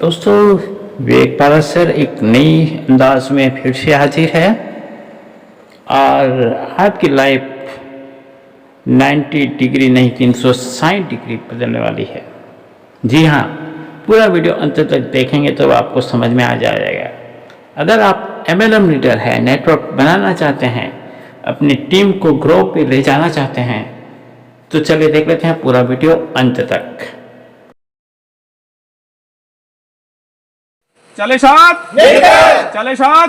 दोस्तों, विवेक पारा सर एक नई अंदाज में फिर से हाजिर है और आपकी लाइफ 90 डिग्री नहीं 360 डिग्री बदलने वाली है। जी हाँ, पूरा वीडियो अंत तक देखेंगे तो आपको समझ में आ जाएगा। अगर आप MLM लीडर है, नेटवर्क बनाना चाहते हैं, अपनी टीम को ग्रो पे ले जाना चाहते हैं, तो चलिए देख लेते हैं पूरा वीडियो अंत तक। चले साथ चले साथ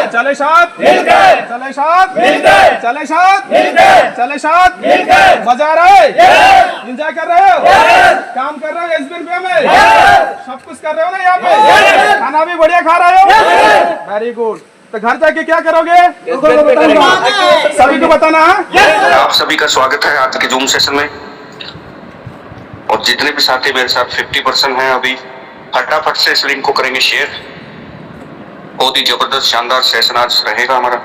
चले साथ चले साथ चले साथ चले साथ मजा आ रहा है, एंजॉय कर रहे हो, काम कर रहे हो SBN पे में, सब कुछ कर रहे हो ना यहाँ पे, खाना भी बढ़िया खा रहे हो, वेरी गुड। तो घर जाके क्या करोगे सभी को बताना है। आप सभी का स्वागत है आज के जूम सेशन में। और जितने भी साथी मेरे साथ 50% हैं अभी, फटाफट से इस लिंक को करेंगे शेयर। बहुत ही जबरदस्त शानदार सेशन आज रहेगा हमारा।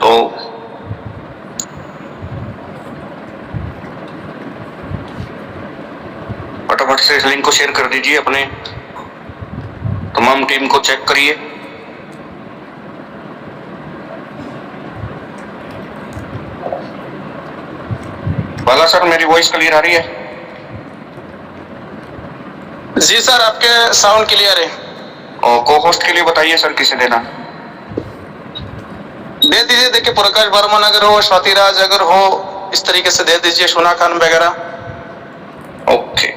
तो फटाफट से इस लिंक को शेयर कर दीजिए, अपने तमाम टीम को चेक करिए। बाला सर, मेरी वॉइस क्लियर आ रही है? जी सर, आपके साउंड क्लियर है। और को होस्ट के लिए बताइए सर, किसे देना? दे दीजिए, देखिए प्रकाश वर्मन अगर हो, स्वाति राज अगर हो, इस तरीके से दे दीजिए, सोना खान वगैरह। ओके,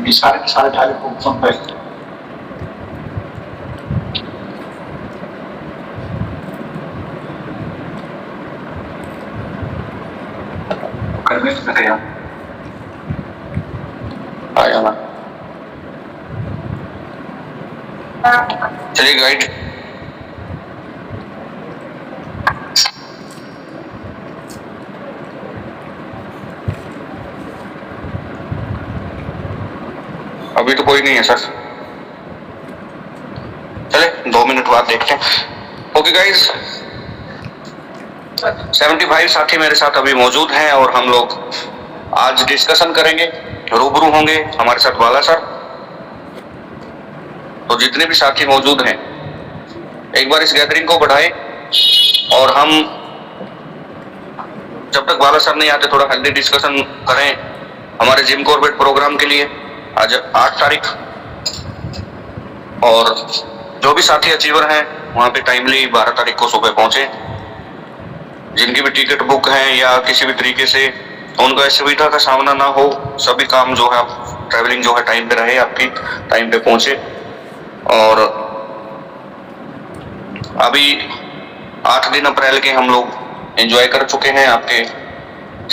सारे टारगेट को संपर्क आया ना। चलिए गाइड, अभी तो कोई नहीं है सर। चले 2 मिनट बाद देखते हैं। ओके गाइज, 75 साथी मेरे साथ अभी मौजूद हैं और हम लोग आज डिस्कशन करेंगे, रूबरू होंगे हमारे साथ बाला सर। तो जितने भी साथी मौजूद हैं, एक बार इस गैदरिंग को बढ़ाएं और हम जब तक बाला सर नहीं आते थोड़ा हेल्दी डिस्कशन करें हमारे जिम कॉर्बेट प्रोग्राम के लिए। आज 8 तारीख, और जो भी साथी अचीवर हैं वहां पे टाइमली 12 तारीख को सुबह पहुंचे। जिनकी भी टिकट बुक हैं या किसी भी तरीके से उनको असुविधा का सामना ना हो, सभी काम जो है ट्रैवलिंग जो है टाइम पे रहे, आपकी टाइम पे पहुंचे। और अभी 8 दिन अप्रैल के हम लोग एंजॉय कर चुके हैं। आपके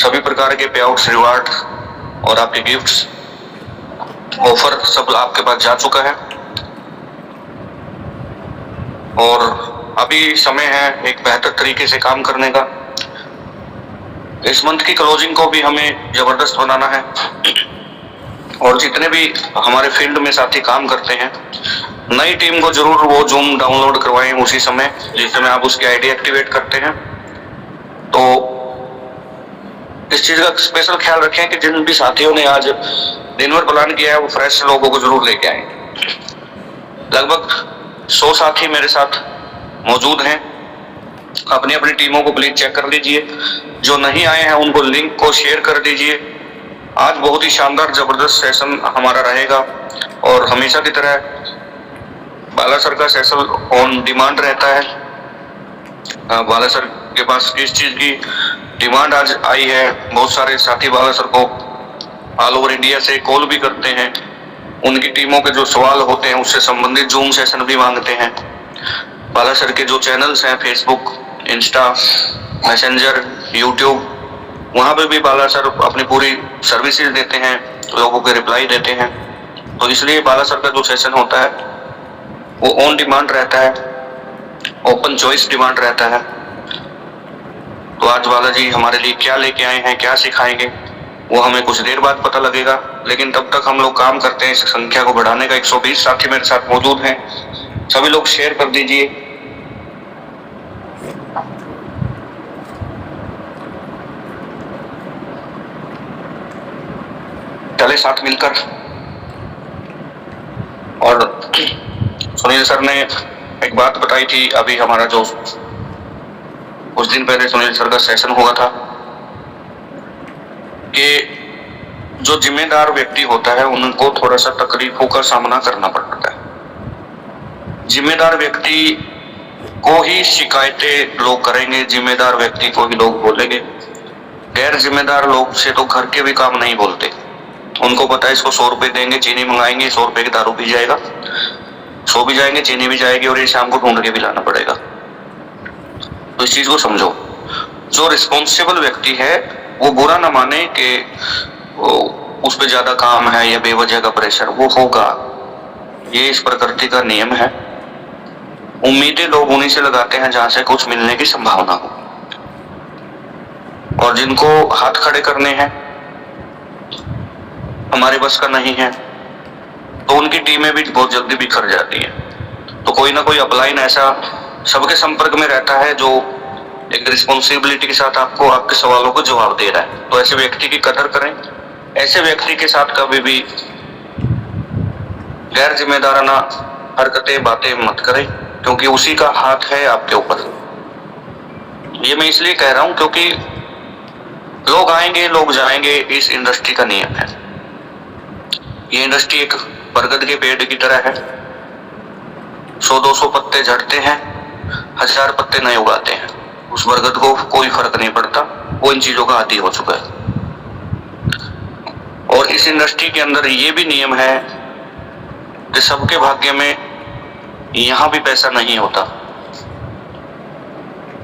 सभी प्रकार के पे आउट्स, रिवार्ड और आपके गिफ्ट्स, ऑफर सब आपके पास जा चुका है। और अभी समय है एक बेहतर तरीके से काम करने का। इस मंथ की क्लोजिंग को भी हमें जबरदस्त बनाना है। और जितने भी हमारे फील्ड में साथी काम करते हैं, नई टीम को जरूर वो जूम डाउनलोड करवाएं उसी समय जिस समय आप उसकी आईडी एक्टिवेट करते हैं। तो इस चीज का स्पेशल ख्याल रखें कि जिन भी साथियों ने आज दिन भर प्लान किया है वो फ्रेश लोगों को जरूर लेके आए। लगभग 100 साथी मेरे साथ मौजूद हैं। अपनी अपनी टीमों को प्लीज चेक कर लीजिए। जो नहीं आए हैं उनको लिंक को शेयर कर दीजिए। आज बहुत ही शानदार जबरदस्त सेशन हमारा रहेगा और हमेशा की तरह बाला सर का सेशन ऑन डिमांड रहता है। बाला सर के पास किस चीज की डिमांड आज आई है, बहुत सारे साथी बाला सर को ऑल ओवर इंडिया से कॉल भी करते हैं। उनकी टीमों के जो सवाल होते हैं उससे संबंधित जूम सेशन भी मांगते हैं। बाला सर के जो चैनल्स हैं, फेसबुक, इंस्टा, मैसेंजर, यूट्यूब, वहाँ पे भी बाला सर अपनी पूरी सर्विसेज देते हैं, लोगों के रिप्लाई देते हैं। तो इसलिए बाला सर का जो सेशन होता है वो ऑन डिमांड रहता है, ओपन चॉइस डिमांड रहता है। तो आज बाला जी हमारे लिए क्या लेके आए हैं, क्या सिखाएंगे, वो हमें कुछ देर बाद पता लगेगा, लेकिन तब तक हम लोग काम करते हैं इस संख्या को बढ़ाने का। 120 साथी मेरे साथ मौजूद हैं, सभी लोग शेयर कर दीजिए। चले साथ मिलकर। और सुनील सर ने एक बात बताई थी, अभी हमारा जो कुछ दिन पहले सुनील सर का सेशन हुआ था कि जो जिम्मेदार व्यक्ति होता है उनको थोड़ा सा तकलीफों का सामना करना पड़ता है। जिम्मेदार व्यक्ति को ही शिकायतें लोग करेंगे, जिम्मेदार व्यक्ति को ही लोग बोलेंगे। गैर जिम्मेदार लोग से तो घर के भी काम नहीं बोलते। उनको पता है इसको 100 रुपए देंगे, चीनी मंगाएंगे, 100 रुपए की दारू पी जाएगा, सो भी जाएंगे, चीनी भी जाएगी और ये शाम को ढूंढ के भी लाना पड़ेगा। तो इस चीज को समझो। जो रिस्पॉन्सिबल व्यक्ति है वो बुरा ना माने कि उस पे ज्यादा काम है या बेवजह का प्रेशर, वो होगा, ये इस प्रकृति का नियम है। उम्मीदें लोग उन्हीं से लगाते हैं जहां से कुछ मिलने की संभावना हो, और जिनको हाथ खड़े करने हैं हमारे बस का नहीं है, तो उनकी टीमें भी बहुत जल्दी बिखर जाती है। तो कोई ना कोई अपलाइन ऐसा सबके संपर्क में रहता है जो एक रिस्पॉन्सिबिलिटी के साथ आपको आपके सवालों को जवाब दे रहा है। तो ऐसे व्यक्ति की कदर करें, ऐसे व्यक्ति के साथ कभी भी गैर जिम्मेदाराना हरकतें बातें मत करें, क्योंकि उसी का हाथ है आपके ऊपर। ये मैं इसलिए कह रहा हूं क्योंकि लोग आएंगे लोग जाएंगे, इस इंडस्ट्री का नियम है। ये इंडस्ट्री एक बरगद के पेड़ की तरह है, 100-200 पत्ते झड़ते हैं, 1000 पत्ते नए उगाते हैं। उस बरगद को कोई फर्क नहीं पड़ता, वो इन चीजों का आदी हो चुका है। और इस इंडस्ट्री के अंदर ये भी नियम है कि सबके भाग्य में यहां भी पैसा नहीं होता।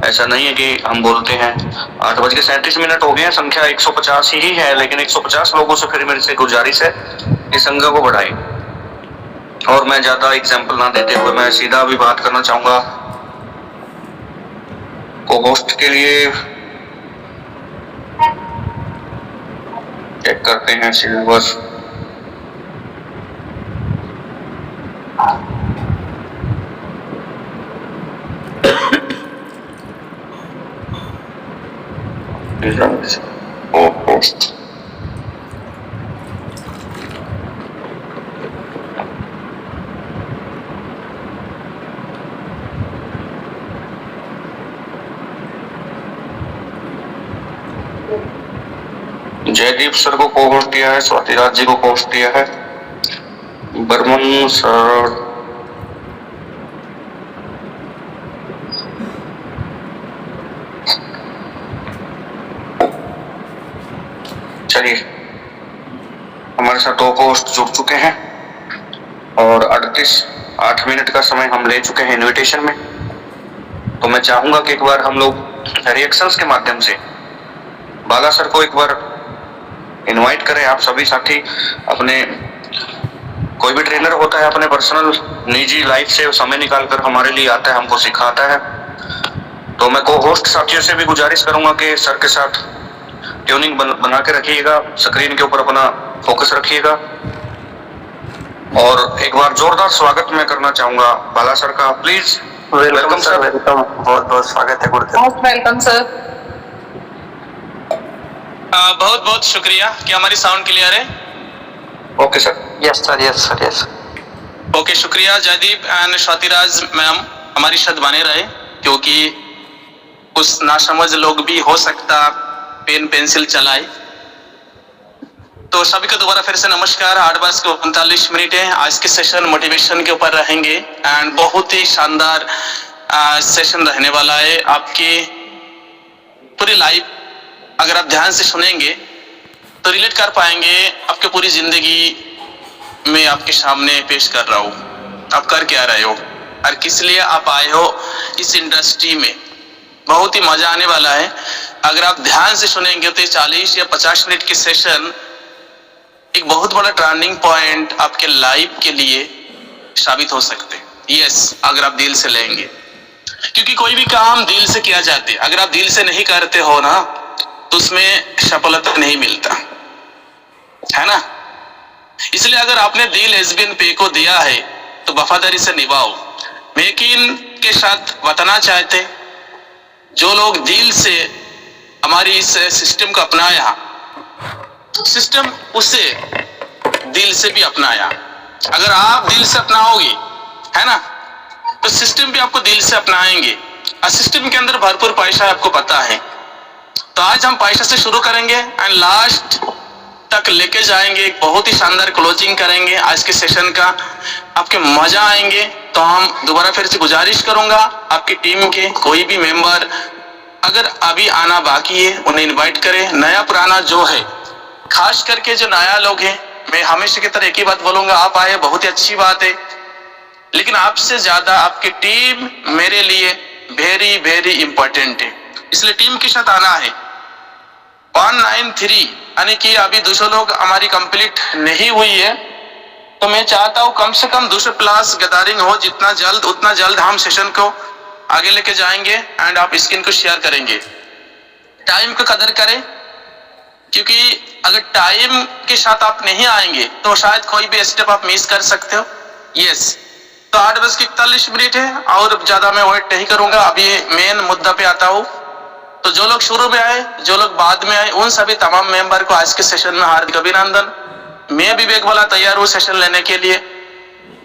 ऐसा नहीं है कि हम बोलते हैं 8:37 हो गए हैं, संख्या 150 ही है, लेकिन 150 लोगों से फिर मेरे से गुजारिश है कि संख्या को बढ़ाएं। और मैं ज्यादा एग्जाम्पल ना देते हुए मैं सीधा भी बात करना चाहूंगा को होस्ट के लिए। चेक करते हैं सिलेबस। होस्ट जयदीप सर को होस्ट दिया है, स्वातिराज जी को होस्ट दिया है, बर्मन सर चलिए हमारे साथ 2 होस्ट जुड़ चुके हैं और 8 मिनट का समय हम ले चुके हैं इनविटेशन में। तो मैं चाहूंगा कि एक बार हम लोग रिएक्शंस के माध्यम से बाला सर को एक बार इनवाइट करें। आप सभी साथी अपने, कोई भी ट्रेनर होता है अपने पर्सनल निजी लाइफ से समय निकालकर हमारे लिए आता है, हमको सिखाता है। तो मैं को होस्ट साथियों से भी गुजारिश करूंगा कि सर के साथ ट्यूनिंग बना के रखिएगा, स्क्रीन के ऊपर अपना फोकस रखिएगा। और एक बार जोरदार स्वागत मैं करना चाहूंगा बाला सर का। Please welcome sir. वेलकम, बहुत बहुत स्वागत है गुरुदेव। Most welcome sir. बहुत बहुत शुक्रिया। क्या हमारी साउंड क्लियर है? Okay sir. Yes sir, yes sir, yes. Okay, शुक्रिया जयदीप एंड स्वातिराज मैम, हमारी शब्द बने रहे, क्योंकि कुछ नासमझ लोग भी हो सकता पेन पेंसिल चलाए। तो सभी को दोबारा फिर से नमस्कार। 8:39 है। आज के सेशन मोटिवेशन के ऊपर रहेंगे एंड बहुत ही शानदार सेशन रहने वाला है। आपके पूरी लाइफ अगर आप ध्यान से सुनेंगे तो रिलेट कर पाएंगे। आपके पूरी जिंदगी में आपके सामने पेश कर रहा हूँ, आप कर क्या रहे हो और किस लिए आप आए हो इस इंडस्ट्री में। बहुत ही मजा आने वाला है। अगर आप ध्यान से सुनेंगे तो 40 या 50 मिनट की सेशन एक बहुत बड़ा टर्निंग पॉइंट आपके लाइफ के लिए साबित हो सकते हैं। यस, अगर आप दिल से लेंगे, क्योंकि कोई भी काम दिल से किया जाता है। अगर आप दिल से नहीं करते हो ना तो उसमें सफलता नहीं मिलता। है ना। इसलिए अगर आपने दिल एसबीएन पे को दिया है तो वफादारी से निभाओ। मैं यकीन के साथ बताना चाहते, जो लोग दिल से हमारी इस सिस्टम को अपनाया, सिस्टम उसे दिल से भी अपनाया। अगर आप दिल से अपनाओगे, है ना, तो सिस्टम भी आपको दिल से अपनाएंगे। और सिस्टम के अंदर भरपूर पैसा है, आपको पता है। तो आज हम पैसा से शुरू करेंगे एंड लास्ट तक लेके जाएंगे। एक बहुत ही शानदार क्लोजिंग करेंगे आज के सेशन का, आपके मजा आएंगे। तो हम दोबारा फिर से गुजारिश करूंगा आपकी टीम के कोई भी मेंबर अगर अभी आना बाकी है उन्हें इनवाइट करें। नया पुराना जो है, खास करके जो नया लोग हैं, मैं हमेशा की तरह एक ही बात बोलूंगा, आप आए बहुत ही अच्छी बात है, लेकिन आपसे ज्यादा आपकी टीम मेरे लिए वेरी वेरी इंपॉर्टेंट है। इसलिए टीम के साथ आना है। 193 यानी कि अभी 200 लोग हमारी कंप्लीट नहीं हुई है, तो मैं चाहता हूं कम से कम 200 प्लस गैदरिंग हो। जितना जल्द उतना जल्द हम सेशन को आगे लेके जाएंगे एंड आप स्क्रीन को शेयर करेंगे। टाइम को कदर करें, क्योंकि अगर टाइम के साथ आप नहीं आएंगे तो शायद कोई भी स्टेप आप मिस कर सकते हो। यस, तो 8:41 है और ज्यादा मैं वेट नहीं करूंगा, अभी मेन मुद्दा पे आता हूं। तो जो लोग शुरू में आए, जो लोग बाद में आए, उन सभी तमाम मेंबर को आज के सेशन में हार्दिक अभिनंदन। मैं विवेक वाला तैयार हूं सेशन लेने के लिए।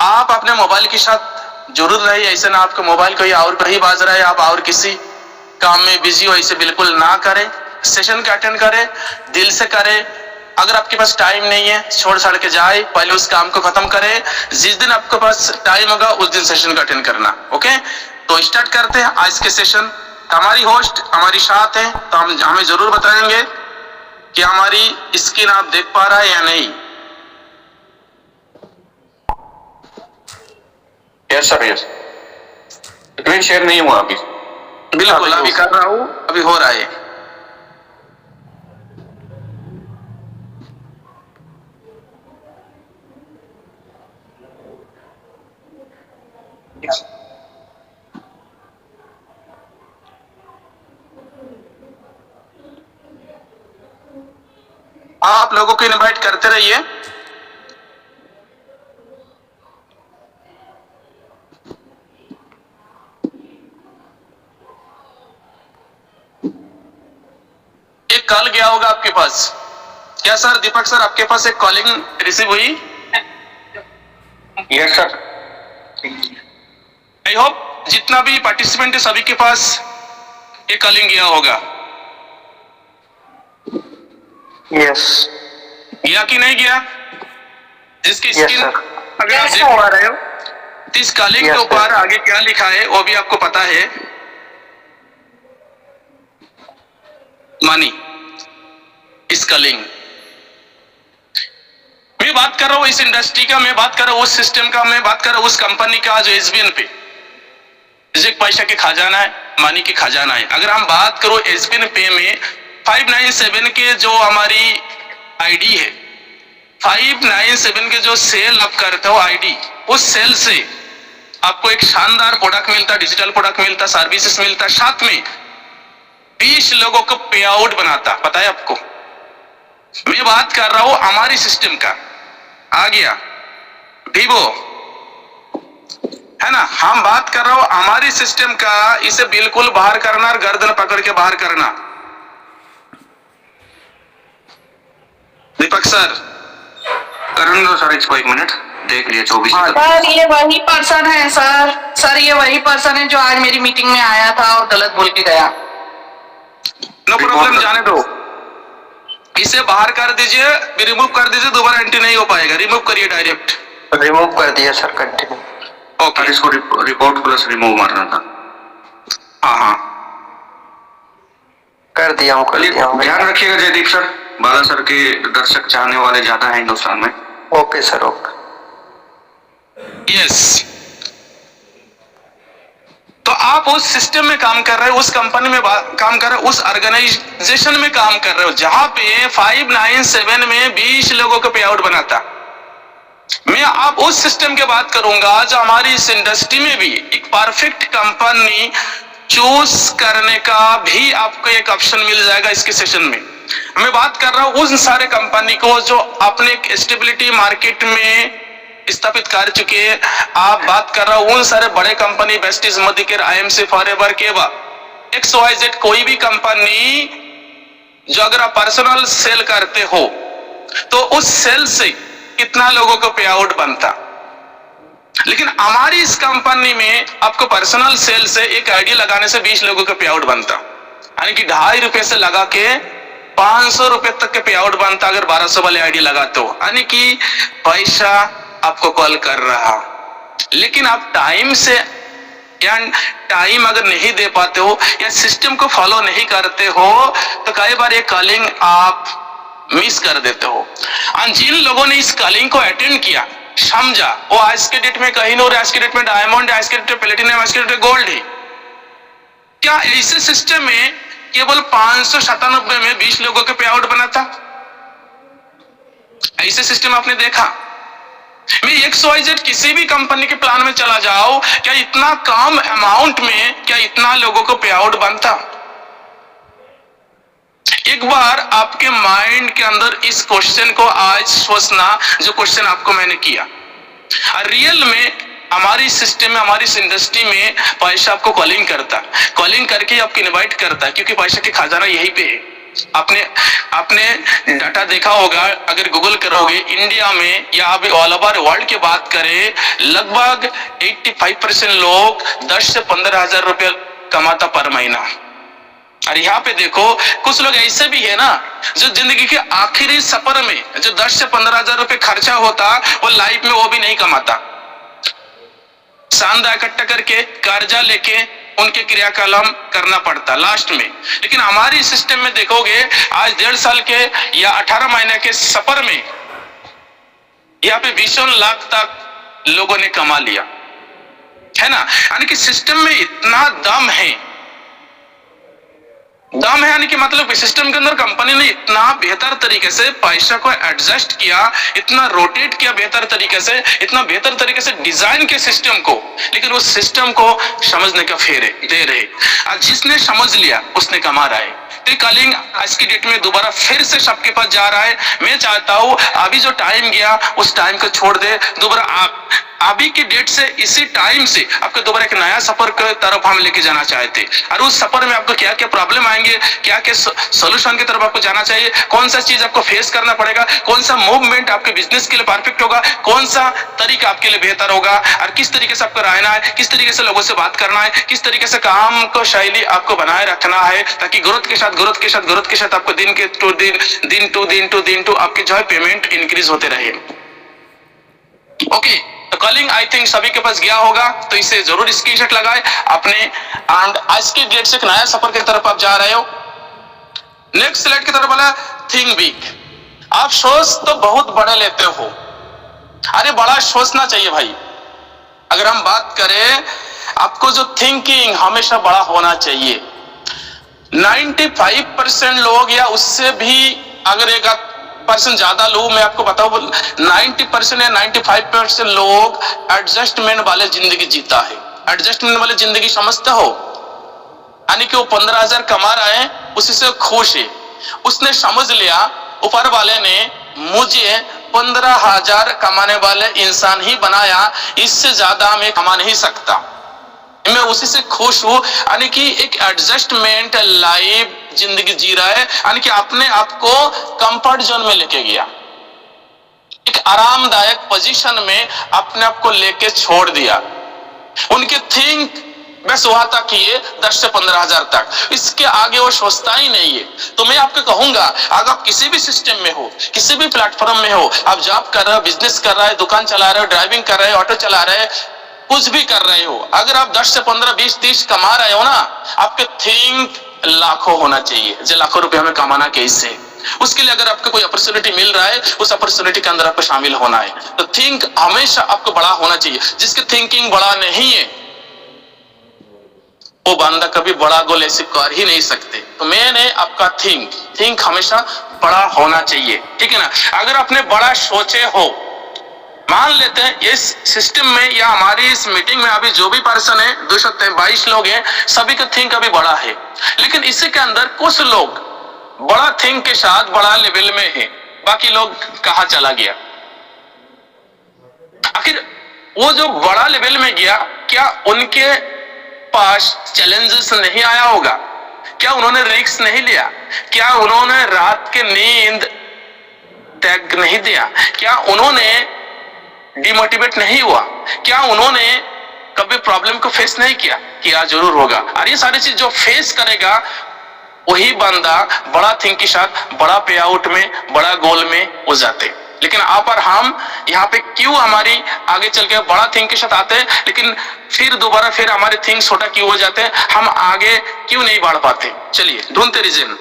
आप अपने मोबाइल के साथ जरूर रहिए, ऐसे ना आपका मोबाइल कोई और कहीं बाज रहा है, आप और किसी काम में बिजी हो, ऐसे बिल्कुल ना करें। सेशन का अटेंड करें, दिल से करें। अगर आपके पास टाइम नहीं है, छोड़ छाड़ के जाए, पहले उस काम को खत्म करें। जिस दिन आपके पास टाइम होगा उस दिन सेशन का अटेंड करना। ओके, तो स्टार्ट करते हैं आज के सेशन। हमारी होस्ट हमारी साथ है, तो हम हमें जरूर बताएंगे कि हमारी स्क्रीन आप देख पा रहा है या नहीं। Yes sir, yes. Screen share नहीं हुआ अभी। बिल्कुल अभी कर रहा हूँ, अभी हो रहा है। आप लोगों को इनवाइट करते रहिए। एक कॉल गया होगा आपके पास, क्या सर? दीपक सर, आपके पास एक कॉलिंग रिसीव हुई? Yes sir. आई होप जितना भी पार्टिसिपेंट है सभी के पास एक कॉलिंग गया होगा। यस। गया कि नहीं गया? जिसकी Yes, स्क्रीन sir. अगर आप देख पा रहे हो, तो इस कॉलिंग के ऊपर आगे क्या लिखा है वो भी आपको पता है। मनी इस कॉलिंग। मैं बात कर रहा हूं इस इंडस्ट्री का, मैं बात कर रहा हूं उस सिस्टम का, मैं बात कर रहा हूं उस कंपनी का जो एसबीएन पे एक पैसा के खजाना है, मनी के खजाना है। अगर हम बात करो एसबीएन पे में 597 के जो हमारी आईडी है, 597 के जो सेल आप करते हो आईडी, उस सेल से आपको एक शानदार प्रोडक्ट मिलता, डिजिटल प्रोडक्ट मिलता, सर्विसेज मिलता, साथ में 20 लोगों को पे आउट बनाता। पता है आपको? मैं बात कर रहा हूं हमारी सिस्टम का। आ गया वीवो, है ना? हम बात कर रहा हूं हमारी सिस्टम का। इसे बिल्कुल बाहर करना और गर्दन पकड़ के बाहर करना। दीपक सर, करने दो सर इसको, 1 मिनट देख लिया। 24 सर ये वही पर्सन है सर ये वही पर्सन है जो आज मेरी मीटिंग में आया था और गलत बोल के गया। नो प्रॉब्लम, जाने दो। इसे बाहर कर दीजिए, रिमूव कर दीजिए, दोबारा एंट्री नहीं हो पाएगा। रिमूव करिए डायरेक्ट। रिमूव कर दिया सर, कंटिन्यू। ओके, इसको रिपोर्ट प्लस रिमूव मारना था। हाँ हाँ कर दिया हूँ, कर दिया हूँ। ध्यान रखिएगा जयदीप सर, बाला सर के दर्शक चाहने वाले ज्यादा हैं हिंदुस्तान में। Okay sir, okay. यस। तो आप उस सिस्टम में काम कर रहे हो, उस कंपनी में काम कर रहे हो, उस ऑर्गेनाइजेशन में काम कर रहे हो जहां पे 597 में 20 लोगों को पे आउट बनाता। मैं आप उस सिस्टम की बात करूंगा जो हमारी इस इंडस्ट्री में भी एक परफेक्ट कंपनी चूज करने का भी आपको एक ऑप्शन मिल जाएगा इसके सेशन में। मैं बात कर रहा हूं उन सारे कंपनी को जो अपने एक स्टेबिलिटी मार्केट में स्थापित कर चुके हैं। आप बात कर रहा हूं उन सारे बड़े कंपनी वेस्टिज, मदिकेयर, आईएमसी, फॉरएवर, केवा, XYZ, कोई भी कंपनी जो अगर आप पर्सनल सेल करते हो तो उस सेल से कितना लोगों को पे आउट बनता। लेकिन हमारी इस कंपनी में आपको पर्सनल सेल से एक आईडी लगाने से 20 लोगों का पे आउट बनता, यानी कि 2.5 रुपए से लगा के 500 रुपए तक के पे आउट बनता अगर 1200 वाले आईडी लगाते हो, यानी कि पैसा आपको कॉल कर रहा। लेकिन आप टाइम से या टाइम अगर नहीं दे पाते हो या सिस्टम को फॉलो नहीं करते हो तो कई बार ये कॉलिंग आप मिस कर देते हो। और जिन लोगों ने इस कॉलिंग को अटेंड किया, समझा वो आज के डेट में कहीं नहीं, आज के डेट में डायमंड, आज के डेट में प्लेटिनम, आज के डेट में गोल्ड है। क्या ऐसे सिस्टम में केवल 597 में 20 लोगों के पे आउट बना था? ऐसे सिस्टम आपने देखा? मैं XYZ किसी भी कंपनी के प्लान में चला जाओ, क्या इतना कम अमाउंट में क्या इतना लोगों को पे आउट बनता? एक बार आपके माइंड के अंदर इस क्वेश्चन को आज सोचना, जो क्वेश्चन आपको मैंने किया। रियल में हमारी सिस्टम में, हमारी इस इंडस्ट्री में पैसा आपको कॉलिंग करता, कॉलिंग करके आपको इनवाइट करता, क्योंकि पैसा की खजाना यहीं पे है। आपने डाटा देखा होगा, अगर गूगल करोगे इंडिया में या अभी ऑल ओवर वर्ल्ड की बात करें, लगभग 85% लोग 10 से 15 हजार रुपए कमाता पर महीना। और यहाँ पे देखो कुछ लोग ऐसे भी है ना जो जिंदगी के आखिरी सफर में जो 10 से 15 हजार रुपए खर्चा होता, वो लाइफ में वो भी नहीं कमाता, शानदार इकट्ठा करके कर्जा लेके उनके क्रियाकलाप करना पड़ता लास्ट में। लेकिन हमारी सिस्टम में देखोगे आज 1.5 साल के या 18 महीने के सफर में यहाँ पे 20 लाख तक लोगों ने कमा लिया, है ना। यानी कि सिस्टम में इतना दम है, यानी कि मतलब सिस्टम के अंदर कंपनी ने इतना बेहतर तरीके से पैसा को एडजस्ट किया, इतना रोटेट किया बेहतर तरीके से, इतना बेहतर तरीके से डिजाइन के सिस्टम को, लेकिन उस सिस्टम को समझने का फेरे दे रहे। आज जिसने समझ लिया उसने कमा रहा है। तो कॉलिंग आज की डेट में दोबारा फिर से सबके पास जा रहा है। मैं चाहता हूं अभी जो टाइम गया उस टाइम को छोड़ दे, दोबारा आप अभी की डेट से इसी टाइम से आपको दोबारा एक नया सफर की तरफ हम लेके जाना चाहते। और उस सफर में आपको क्या क्या प्रॉब्लम आएंगे, क्या क्या सॉल्यूशन की तरफ आपको जाना चाहिए, कौन सा चीज आपको फेस करना पड़ेगा, कौन सा मूवमेंट आपके बिजनेस के लिए परफेक्ट होगा, कौन सा तरीका आपके लिए बेहतर होगा, और किस तरीके से आपको रहना है, किस तरीके से लोगों से बात करना है, किस तरीके से काम को शैली आपको बनाए रखना है, ताकि ग्रोथ के साथ आपको दिन टू आपके जो है पेमेंट इंक्रीज होते रहे। ओके, तो कॉलिंग आई थिंक सभी के पास गया होगा, तो इसे जरूर स्क्रीनशॉट लगाए अपने। एंड आज की डेट से एक नया सफर की तरफ आप जा रहे हो। नेक्स्ट स्लाइड की तरफ बोला थिंक बिग। आप सोच तो बहुत बड़े लेते हो, अरे बड़ा सोचना चाहिए भाई। अगर हम बात करें, आपको जो थिंकिंग हमेशा बड़ा होना चाहिए। 95% लोग या उससे भी अगर 1% ज्यादा लोग, मैं आपको बताऊं 90% या 95% लोग एडजस्टमेंट वाले जिंदगी जीता है। एडजस्टमेंट वाले जिंदगी समझते हो, यानी कि वो 15,000 कमा रहा है, उसी से खुश है। उसने समझ लिया ऊपर वाले ने मुझे 15,000 कमाने वाले इंसान ही बनाया, इससे ज्यादा मैं कमा नहीं सकता, मैं उसी से खुश हूं। यानी कि एक एडजस्टमेंट लाइफ जिंदगी जी रहा है, यानी कि अपने आप को कंफर्ट जोन में लेके गया, एक आरामदायक पोजीशन में अपने आप को लेके छोड़ दिया। उनके थिंक बस वहां तक किए 10 से 15,000 तक, इसके आगे वो सोचता ही नहीं है। तो मैं आपको कहूंगा, अगर आप किसी भी सिस्टम में हो, किसी भी प्लेटफॉर्म में हो, आप जॉब कर रहे हो, बिजनेस कर रहे हो, दुकान चला रहे हो, ड्राइविंग कर रहे हो, ऑटो चला रहे हो, कुछ भी कर रहे हो, अगर आप 10 से 15, 20, 30 कमा रहे हो ना, आपके थिंक लाखों होना चाहिए। जो लाखों रुपए हमें कमाना कैसे, उसके लिए अगर आपको कोई अपॉर्चुनिटी मिल रहा है, उस अपॉर्चुनिटी के अंदर आपको शामिल होना है। तो थिंक हमेशा आपको बड़ा होना चाहिए। जिसकी थिंकिंग बड़ा नहीं है वो बंदा कभी बड़ा गोल ऐसे कर ही नहीं सकते। तो मैंने आपका थिंक हमेशा बड़ा होना चाहिए, ठीक है ना। अगर आपने बड़ा सोचे हो, मान लेते हैं इस सिस्टम में या हमारी इस मीटिंग में अभी जो भी पर्सन है 222 लोग हैं, सभी का थिंक अभी बड़ा है। लेकिन इसी के अंदर कुछ लोग बड़ा थिंग के साथ बड़ा लेवल में है, बाकी लोग कहां चला गया? आखिर वो जो बड़ा लेवल में गया, क्या उनके पास चैलेंजेस नहीं आया होगा? क्या उन्होंने रिस्क नहीं लिया? क्या उन्होंने रात के नींद त्याग नहीं दिया? क्या उन्होंने डिमोटिवेट नहीं हुआ? क्या उन्होंने कभी प्रॉब्लम को फेस नहीं किया? किया जरूर होगा। और ये सारी चीज जो फेस करेगा वही बंदा बड़ा थिंग के साथ बड़ा पे आउट में, बड़ा गोल में हो जाते। लेकिन आप और हम यहाँ पे क्यों हमारी आगे चल के बड़ा थिंग के साथ आते हैं, लेकिन फिर दोबारा फिर हमारे थिंग छोटा क्यों हो जाते हैं? हम आगे क्यों नहीं बढ़ पाते? चलिए ढूंढते रीजन।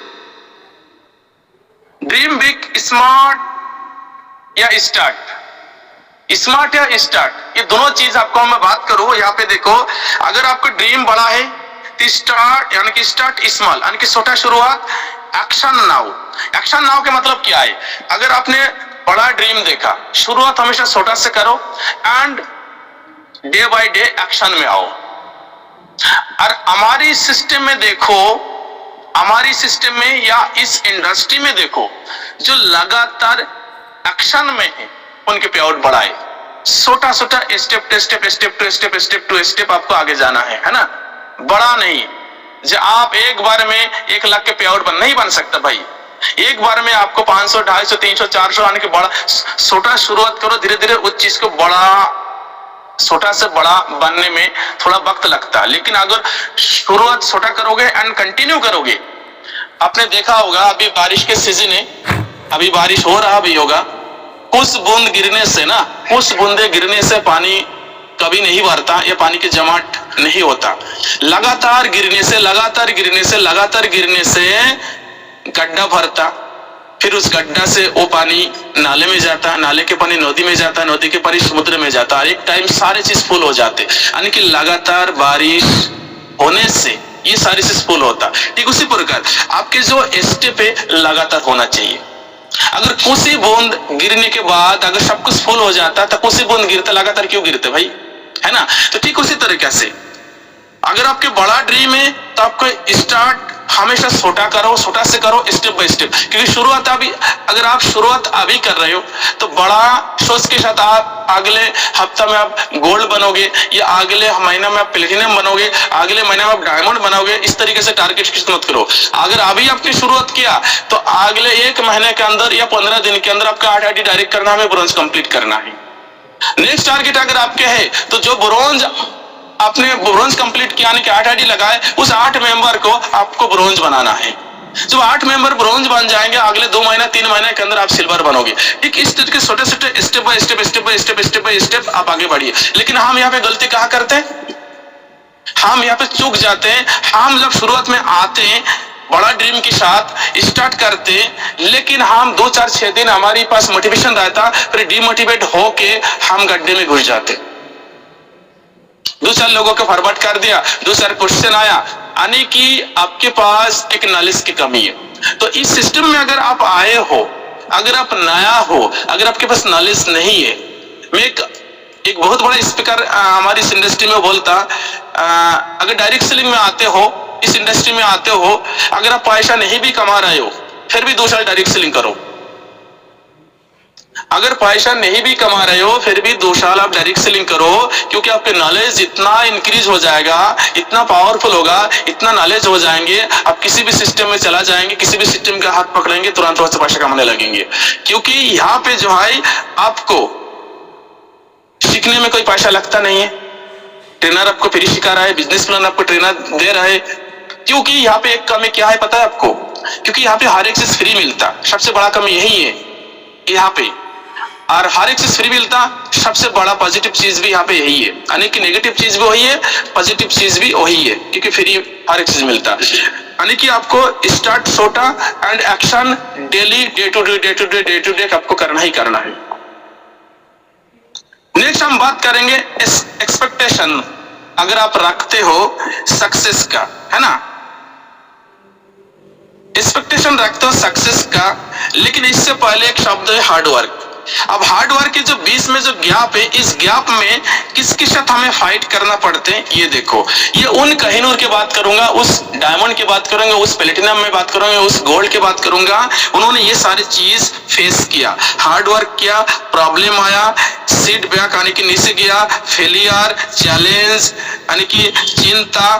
ड्रीम बिग, स्मार्ट या स्टार्ट? स्मार्ट या स्टार्ट, ये दोनों चीज आपको मैं बात करूं। यहाँ पे देखो, अगर आपका ड्रीम बड़ा है तो स्टार्ट यानी कि स्टार्ट स्मॉल यानी कि छोटा शुरुआत। एक्शन नाउ, एक्शन नाउ का मतलब क्या है? अगर आपने बड़ा ड्रीम देखा, शुरुआत हमेशा छोटा से करो and day by day action में आओ। और हमारी सिस्टम में देखो, हमारी सिस्टम में या इस इंडस्ट्री में देखो, जो लगातार एक्शन में है उनके पे आउट बढ़ाए। छोटा छोटा step to step, step to step, step to step आपको आगे जाना है ना, बड़ा नहीं। जो आप एक बार में 1 लाख के पे आउट नहीं बन सकता भाई। एक बार में आपको 500, 250, 300, 400 आने के बड़ा छोटा शुरुआत करो, धीरे धीरे उस चीज को बड़ा, छोटा से बड़ा बनने में थोड़ा वक्त लगता है। लेकिन अगर शुरुआत छोटा करोगे एंड कंटिन्यू करोगे, आपने देखा होगा अभी बारिश के सीजन है, अभी बारिश हो रहा भी होगा, कुछ बूंद गिरने से ना, कुछ बूंदे गिरने से पानी कभी नहीं भरता या पानी की जमाट नहीं होता। लगातार गिरने से, लगातार गिरने से, लगातार गिरने से गड्ढा भरता, फिर उस गड्ढा से वो पानी नाले में जाता, नाले के पानी नदी में जाता, नदी के पानी समुद्र में जाता, और एक टाइम सारे चीज फुल हो जाते। यानी कि लगातार बारिश होने से ये सारी चीज फुल होता। ठीक उसी प्रकार आपके जो स्टेप है लगातार होना चाहिए। अगर कुछ ही बूंद गिरने के बाद अगर सब कुछ फुल हो जाता तो कुछ ही बूंद गिरते, लगातार क्यों गिरते भाई, है ना? तो ठीक उसी तरीके से अगर आपके बड़ा ड्रीम है तो आपको स्टार्ट हमेशा छोटा करो, छोटा से करो, स्टेप बाय स्टेप। क्योंकि शुरुआत अभी, अगर आप शुरुआत अभी कर रहे हो तो बड़ा सोच के साथ आप अगले हफ्ता में आप गोल्ड बनोगे, या अगले महीना में आप प्लेटिनम बनोगे, अगले महीने में आप डायमंड बनोगे। इस तरीके से टारगेट फिक्स मत करो। अगर अभी आपने शुरुआत किया तो अगले 1 महीने के अंदर या 15 दिन के अंदर आपका 8 आईडी डायरेक्ट करना, हमें ब्रोंज कंप्लीट करना है। नेक्स्ट टारगेट अगर आपके है तो जो ब्रोंज आपने ब्रोंज कंप्लीट किया, यानी कि 8 आईडी लगाए, उस 8 मेंबर को आपको ब्रोंज बनाना है। जब 8 मेंबर ब्रोंज बन जाएंगे, अगले 2 महीना 3 महीने के अंदर आप सिल्वर बनोगे। ठीक इस तरीके के छोटे छोटे step by step, step by step, step by step आप आगे बढ़िए। लेकिन हम यहाँ पे गलती कहाँ करते हैं? हम यहाँ पे चूक जाते हैं। हम जब शुरुआत में आते हैं, बड़ा ड्रीम के साथ स्टार्ट करते, लेकिन हम 2, 4, 6 दिन हमारे पास मोटिवेशन रहता, फिर डिमोटिवेट होके हम गड्ढे में घुस जाते। 2-4 लोगों को फॉरवर्ड कर दिया, 2-4 क्वेश्चन आया, यानी कि आपके पास एक नॉलेज की कमी है। तो इस सिस्टम में अगर आप आए हो, अगर आप नया हो, अगर आपके पास नॉलेज नहीं है, मैं एक बहुत बड़ा स्पीकर हमारी इस इंडस्ट्री में बोलता, अगर डायरेक्ट सेलिंग में आते हो, इस इंडस्ट्री में आते हो, अगर आप पैसा नहीं भी कमा रहे हो फिर भी 2 साल डायरेक्ट सेलिंग करो। अगर पैसा नहीं भी कमा रहे हो फिर भी 2 साल आप डायरेक्ट सेलिंग करो, क्योंकि आपके नॉलेज इतना इंक्रीज हो जाएगा, इतना पावरफुल होगा, इतना नॉलेज हो जाएंगे, आप किसी भी सिस्टम में चला जाएंगे, किसी भी सिस्टम का हाथ पकड़ेंगे, तुरंत वहां से पैसा कमाने लगेंगे। क्योंकि यहाँ पे जो है आपको सीखने में कोई पैसा लगता नहीं है, ट्रेनर आपको फ्री सिखा रहा है, बिजनेस प्लान आपको ट्रेनर दे रहा है। क्योंकि यहाँ पे एक कमी क्या है पता है आपको? क्योंकि यहाँ पे हर एक चीज फ्री मिलता, सबसे बड़ा कमी यही है यहाँ पे। और हर एक चीज फ्री मिलता, सबसे बड़ा पॉजिटिव चीज भी यहाँ पे यही है, यानी कि नेगेटिव चीज भी वही है, पॉजिटिव चीज भी वही है, क्योंकि फ्री हर एक चीज मिलता। यानी कि आपको स्टार्ट छोटा and action daily, day to day, day to day, day to day आपको करना ही करना है। नेक्स्ट हम बात करेंगे एक्सपेक्टेशन, अगर आप रखते हो सक्सेस का, है ना, एक्सपेक्टेशन रखते हो सक्सेस का, लेकिन इससे पहले एक शब्द है हार्ड वर्क। अब हार्ड वर्क के जो बीच में जो गैप है, इस गैप में किसके साथ हमें फाइट करना पड़ते हैं ये देखो। ये उन कोहिनूर की बात करूंगा, उस डायमंड की बात करूंगा, उस प्लेटिनम में बात करूंगा, उस गोल्ड की बात करूंगा। उन्होंने ये सारी चीज फेस किया, हार्ड वर्क किया, प्रॉब्लम आया, सीट बैक आने के नीचे गया, फेलियर, चैलेंज यानी कि चिंता,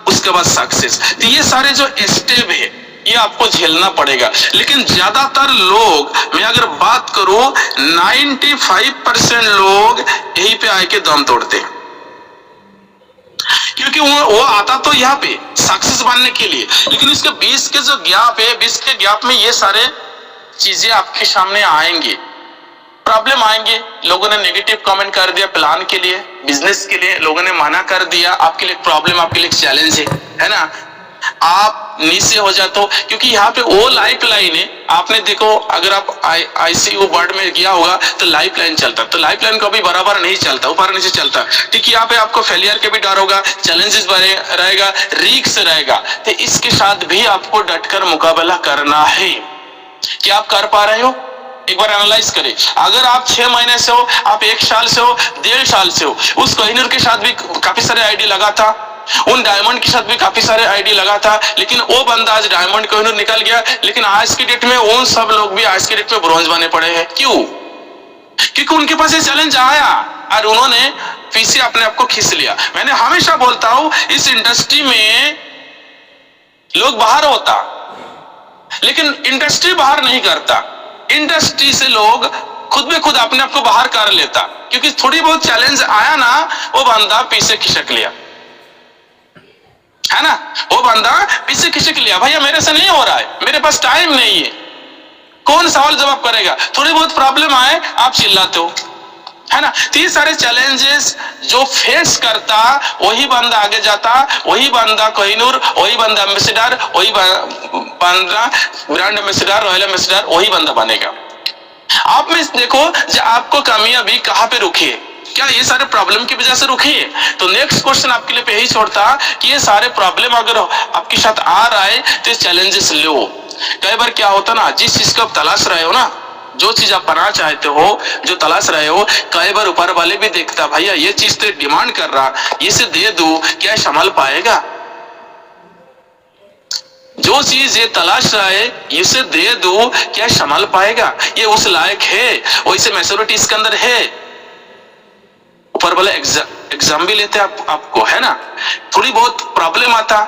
उसके बाद सक्सेस। तो ये सारे जो स्टेप है ये आपको झेलना पड़ेगा। लेकिन ज्यादातर लोग, मैं अगर बात करूं 95% लोग यहीं पे आके दम तोड़ते हैं, क्योंकि वो आता तो यहाँ पे सक्सेस बनने के लिए, लेकिन इसके बीच के जो गैप है, बीच के गैप में ये सारे चीजें आपके सामने आएंगे, प्रॉब्लम आएंगे। लोगों ने नेगेटिव कमेंट कर दिया प्लान के लिए, बिजनेस के लिए, लोगों ने मना कर दिया, आपके लिए प्रॉब्लम, आपके लिए चैलेंज है ना। आप नीचे हो जाते हो, क्योंकि यहाँ पे वो लाइफ लाइन है। आपने देखो, अगर आप आईसीयू वार्ड में गया होगा तो लाइफ लाइन चलता, तो लाइफ लाइन कभी बराबर नहीं चलता, ऊपर नीचे चलता। ठीक, यहाँ पे आपको फेलियर के भी डर होगा, चैलेंजेस रहेगा, रिस्क रहेगा, तो इसके साथ भी आपको डटकर मुकाबला करना है। क्या आप कर पा रहे हो? एक बार एनालाइज करें। अगर आप 6 महीने से हो, आप 1 साल से हो, 1.5 साल से हो, उस कोहिनूर के साथ भी काफी सारे आईडी लगा था, उन डायमंड के साथ भी काफी सारे आईडी लगा था, लेकिन वो बंदा आज डायमंड कोहिनूर निकल गया। लेकिन आज की डेट में उन सब लोग भी आज की डेट में ब्रॉन्ज बने पड़े हैं। क्यों? क्योंकि उनके पास ये चैलेंज आया और उन्होंने पीछे अपने आप को खींच लिया। मैंने हमेशा बोलता हूं, इस इंडस्ट्री में लोग बाहर होता, लेकिन इंडस्ट्री बाहर नहीं करता। इंडस्ट्री से लोग खुद में खुद अपने आप को बाहर कर लेता, क्योंकि थोड़ी बहुत चैलेंज आया ना, वो बंदा पीछे खिसक लिया, है ना। वो बंदा पीछे खिसक लिया, भैया मेरे से नहीं हो रहा है, मेरे पास टाइम नहीं है, कौन सवाल जवाब करेगा। थोड़ी बहुत प्रॉब्लम आए आप चिल्लाते हो, है ना। तो ये सारे चैलेंजेस जो फेस करता वही बंदा आगे जाता, वही बंदा कोहिनूर, वही बंदा एम्बेसडर, वही बंदा ब्रांड एम्बेसडर, रॉयल एम्बेसडर, वही बंदा बनेगा। आप में देखो जो आपको कामयाबी कहाँ पे रुकी है, क्या ये सारे प्रॉब्लम की वजह से रुकी है? तो नेक्स्ट क्वेश्चन आपके लिए यही छोड़ता कि ये सारे प्रॉब्लम अगर आपके साथ आ रहा है तो चैलेंजेस लो। कई बार क्या होता ना, जिस चीज को आप तलाश रहे हो ना, जो चीज आप पाना चाहते हो, जो तलाश रहे हो, कई बार ऊपर वाले भी देखता, भैया ये चीज तो डिमांड कर रहा, इसे दे दूं, क्या संभाल पाएगा? जो चीज ये तलाश रहा है, इसे दे दूं, क्या संभाल पाएगा? ये उस लायक है, वैसे मैच्योरिटी इसके अंदर है। ऊपर वाले एग्जाम भी लेते आपको, है ना। थोड़ी बहुत प्रॉब्लम आता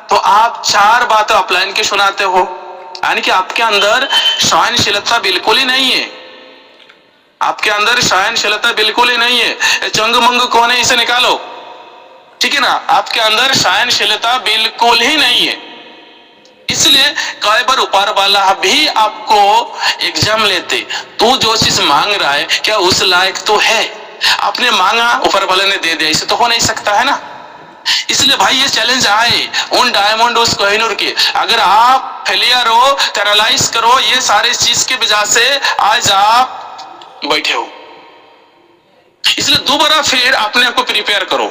तो आप 4 बातें अपलाइन के सुनाते हो, यानी कि आपके अंदर सहनशीलता बिल्कुल ही नहीं है, आपके अंदर सहनशीलता बिल्कुल ही नहीं है। चंग मंग कौन है, इसे निकालो, ठीक है ना। आपके अंदर सहनशीलता बिल्कुल ही नहीं है, इसलिए कई बार ऊपर वाला भी आपको एग्जाम लेते, तू जो चीज मांग रहा है क्या उस लायक तो है? आपने मांगा, ऊपर वाले ने दे दिया, इसे तो हो नहीं सकता, है ना। इसलिए भाई ये चैलेंज आए उन डायमंड, उस कोहिनूर के, अगर आप फेलियर हो तो एनालाइज करो, ये सारे चीज की वजह से आज आप बैठे हो। इसलिए दोबारा फिर अपने आप को प्रिपेयर करो,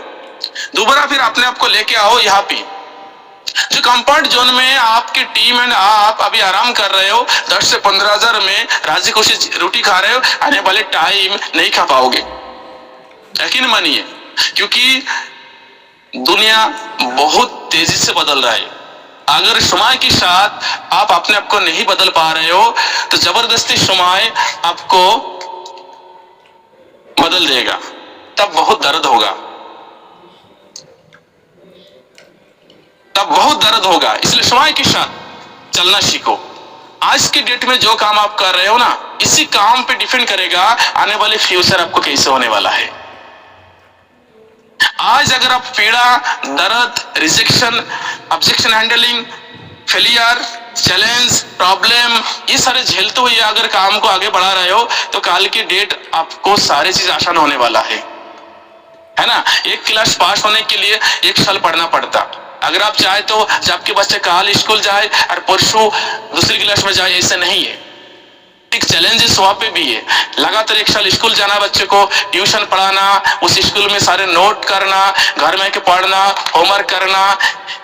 दोबारा फिर अपने आप को लेके आओ यहाँ पे। जो कंफर्ट जोन में आपकी टीम एंड आप अभी आराम कर रहे हो, 10 से 15 हजार में राजी खुशी रोटी खा रहे हो, आने वाले टाइम नहीं खा पाओगे, यकीन मानिए, क्योंकि दुनिया बहुत तेजी से बदल रहा है। अगर समय के साथ आप अपने आप को नहीं बदल पा रहे हो तो जबरदस्ती समय आपको बदल देगा, तब बहुत दर्द होगा, तब बहुत दर्द होगा। इसलिए समय के साथ चलना सीखो। आज की डेट में जो काम आप कर रहे हो ना, इसी काम पे डिपेंड करेगा आने वाले फ्यूचर आपको कैसे होने वाला है। आज अगर आप पीड़ा, दर्द, rejection, objection handling, failure, challenge, problem, ये सारे झेलते हुए अगर काम को आगे बढ़ा रहे हो तो कल की डेट आपको सारी चीज आसान होने वाला है ना। एक क्लास पास होने के लिए 1 साल पढ़ना पड़ता, अगर आप चाहे तो जब आपके बच्चे कल स्कूल जाए और परसों दूसरी क्लास में जाए, ऐसे नहीं है। एक चैलेंजेस वहां पे भी है, लगातार 1 साल स्कूल जाना, बच्चे को ट्यूशन पढ़ाना, उस स्कूल में सारे नोट करना, घर में के पढ़ना, होमवर्क करना,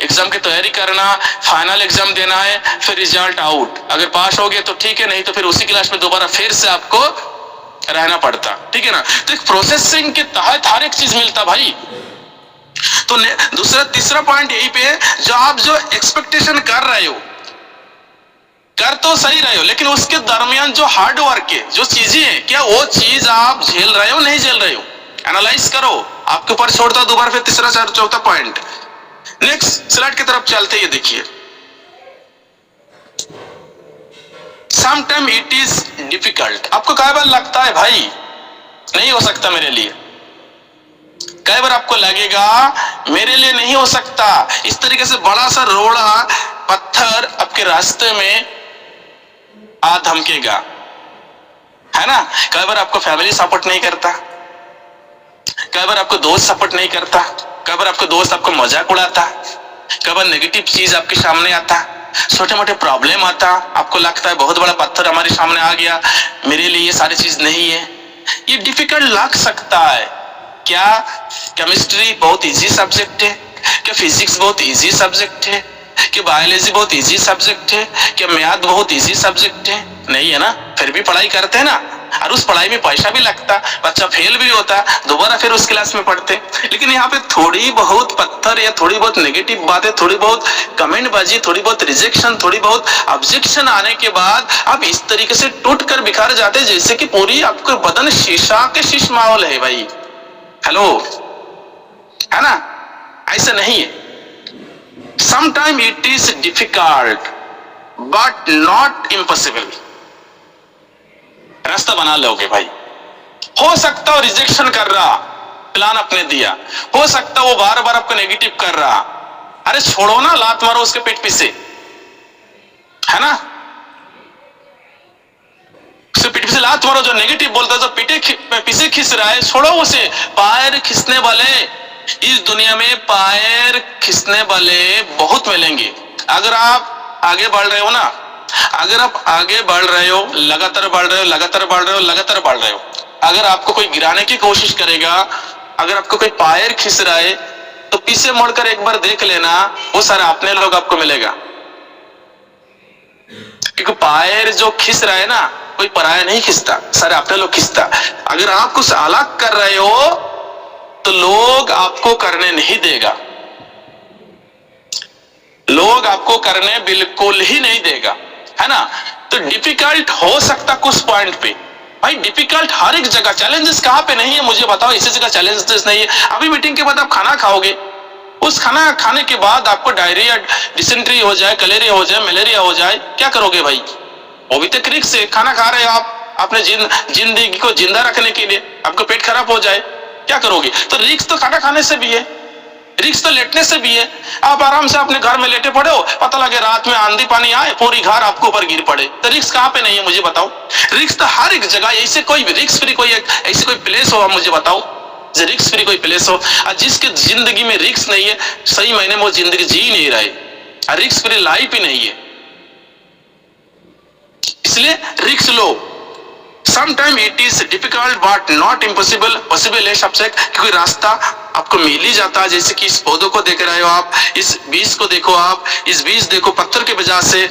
एग्जाम की तैयारी करना, फाइनल एग्जाम देना है, फिर रिजल्ट आउट, अगर पास हो गए तो ठीक है, नहीं तो फिर उसी क्लास में दोबारा फिर से आपको रहना पड़ता, ठीक है ना। तो एक प्रोसेसिंग के तहत हर एक चीज मिलता भाई। तो दूसरा तीसरा पॉइंट यही पे है, जो आप जो एक्सपेक्टेशन कर रहे हो, कर तो सही रहे हो, लेकिन उसके दरमियान जो हार्ड वर्क है, जो चीजें हैं, क्या वो चीज आप झेल रहे हो नहीं झेल रहे हो, एनालाइज करो। आपके ऊपर छोड़ता दोबारा फिर तीसरा चौथा पॉइंट। नेक्स्ट स्लाइड की तरफ चलते, ये देखिए, समटाइम इट इज डिफिकल्ट। आपको कई बार लगता है भाई नहीं हो सकता मेरे लिए, कई बार आपको लगेगा मेरे लिए नहीं हो सकता। इस तरीके से बड़ा सा रोड़ा पत्थर आपके रास्ते में आ धमकेगा, है ना। कई बार आपको फैमिली सपोर्ट नहीं करता, कई बार आपको दोस्त सपोर्ट नहीं करता, कई बार आपको दोस्त आपको मजाक उड़ाता, कई बार नेगेटिव चीज आपके सामने आता, छोटे मोटे प्रॉब्लम आता, आपको लगता है बहुत बड़ा पत्थर हमारे सामने आ गया, मेरे लिए ये सारी चीज नहीं है। ये डिफिकल्ट लग सकता है। क्या केमिस्ट्री बहुत इजी सब्जेक्ट है? क्या फिजिक्स बहुत इजी सब्जेक्ट है? क्या बायोलॉजी बहुत इजी सब्जेक्ट है? क्या मैथ बहुत इजी सब्जेक्ट है? नहीं है ना। फिर भी पढ़ाई करते हैं ना, और उस पढ़ाई में पैसा भी लगता, बच्चा फेल भी होता, दोबारा फिर उस क्लास में पढ़ते। लेकिन यहाँ पे थोड़ी बहुत पत्थर या थोड़ी बहुत नेगेटिव बातें, थोड़ी बहुत कमेंट बाजी, थोड़ी बहुत रिजेक्शन, थोड़ी बहुत ऑब्जेक्शन आने के बाद आप इस तरीके से टूट कर बिखर जाते जैसे कि पूरी आपका बदन शीशा के शीश माहौल है भाई। हेलो, है ना। ऐसा नहीं है। Sometime it is difficult but not impossible. रास्ता बना लोगे भाई। हो सकता हो रिजेक्शन कर रहा, प्लान अपने दिया, हो सकता वो बार बार आपको नेगेटिव कर रहा, अरे छोड़ो ना, लात मारो उसके पेट पीछे, है ना। उसके पीठ पीछे लात मारो, जो नेगेटिव बोलता है, जो पीछे खिस रहा है, छोड़ो उसे। पैर खिसने वाले इस दुनिया में, पैर खिसने वाले बहुत मिलेंगे। अगर आप आगे बढ़ रहे हो ना, अगर आप आगे बढ़ रहे हो, लगातार बढ़ रहे हो, लगातार बढ़ रहे हो, लगातार बढ़ रहे हो, अगर आपको कोई गिराने की कोशिश करेगा, अगर आपको कोई पैर खिस रहा है, तो पीछे मुड़कर एक बार देख लेना, वो सारे अपने लोग आपको मिलेगा। क्योंकि पैर जो खिस रहा है ना, कोई पराया नहीं खिसता, सारे अपने लोग खिसता। अगर आप कुछ अलग कर रहे हो तो लोग आपको करने नहीं देगा, लोग आपको करने बिल्कुल ही नहीं देगा, है ना। तो डिफिकल्ट हो सकता कुछ पॉइंट पे भाई, डिफिकल्ट हर एक जगह। चैलेंजेस कहां पे नहीं है मुझे बताओ, इसी जगह चैलेंजेस नहीं है। अभी मीटिंग के बाद आप खाना खाओगे, उस खाना खाने के बाद आपको डायरिया, डिसेंट्री हो जाए, कलेरिया हो जाए, मलेरिया हो जाए, क्या करोगे भाई? वो भी तक रिस्क है। खाना खा रहे हो आप अपने जिंदगी को जिंदा रखने के लिए, आपको पेट खराब हो जाए, क्या करोगे? तो रिस्क तो खाना खाने से भी है, रिस्क तो लेटने से भी है। आप आराम से अपने घर में लेटे पड़े हो, पता लगे रात में आंधी पानी आए, पूरी घर आपके ऊपर गिर पड़े, तो रिस्क कहां पे नहीं है मुझे बताओ? रिस्क तो हर एक जगह। ऐसे कोई रिस्क फ्री कोई ऐसी कोई प्लेस हो मुझे बताओ, जो रिस्क फ्री कोई प्लेस हो? और जिसके जिंदगी में रिस्क नहीं है, सही मायने में वो जिंदगी जी नहीं रहे, और रिस्क फ्री लाइफ ही नहीं है। इसलिए risk low. Sometime it is difficult but not impossible. Possible है सबसे, क्योंकि रास्ता आपको मिल ही जाता है। जैसे कि इस पौधों को देख रहे हो आप, इस बीज को देखो आप, इस बीज देखो, पत्थर के वजह से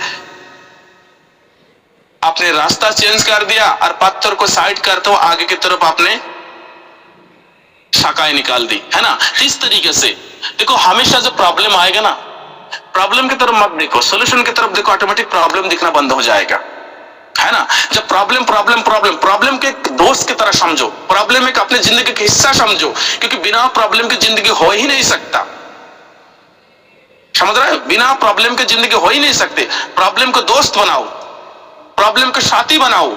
आपने रास्ता चेंज कर दिया और पत्थर को साइड करते हो आगे की तरफ आपने शाखाएं निकाल दी, है ना। इस तरीके से देखो, हमेशा जो प्रॉब्लम आएगा ना, प्रॉब्लम की तरफ मत देखो, सोल्यूशन की तरफ देखो, ऑटोमेटिक प्रॉब्लम दिखना बंद हो जाएगा, है ना। जब प्रॉब्लम के एक दोस्त की तरह समझो, प्रॉब्लम एक अपने जिंदगी का हिस्सा समझो, क्योंकि बिना प्रॉब्लम की जिंदगी हो ही नहीं सकता। समझ रहे हो? बिना प्रॉब्लम की जिंदगी हो ही नहीं सकते। प्रॉब्लम को दोस्त बनाओ, प्रॉब्लम को साथी बनाओ।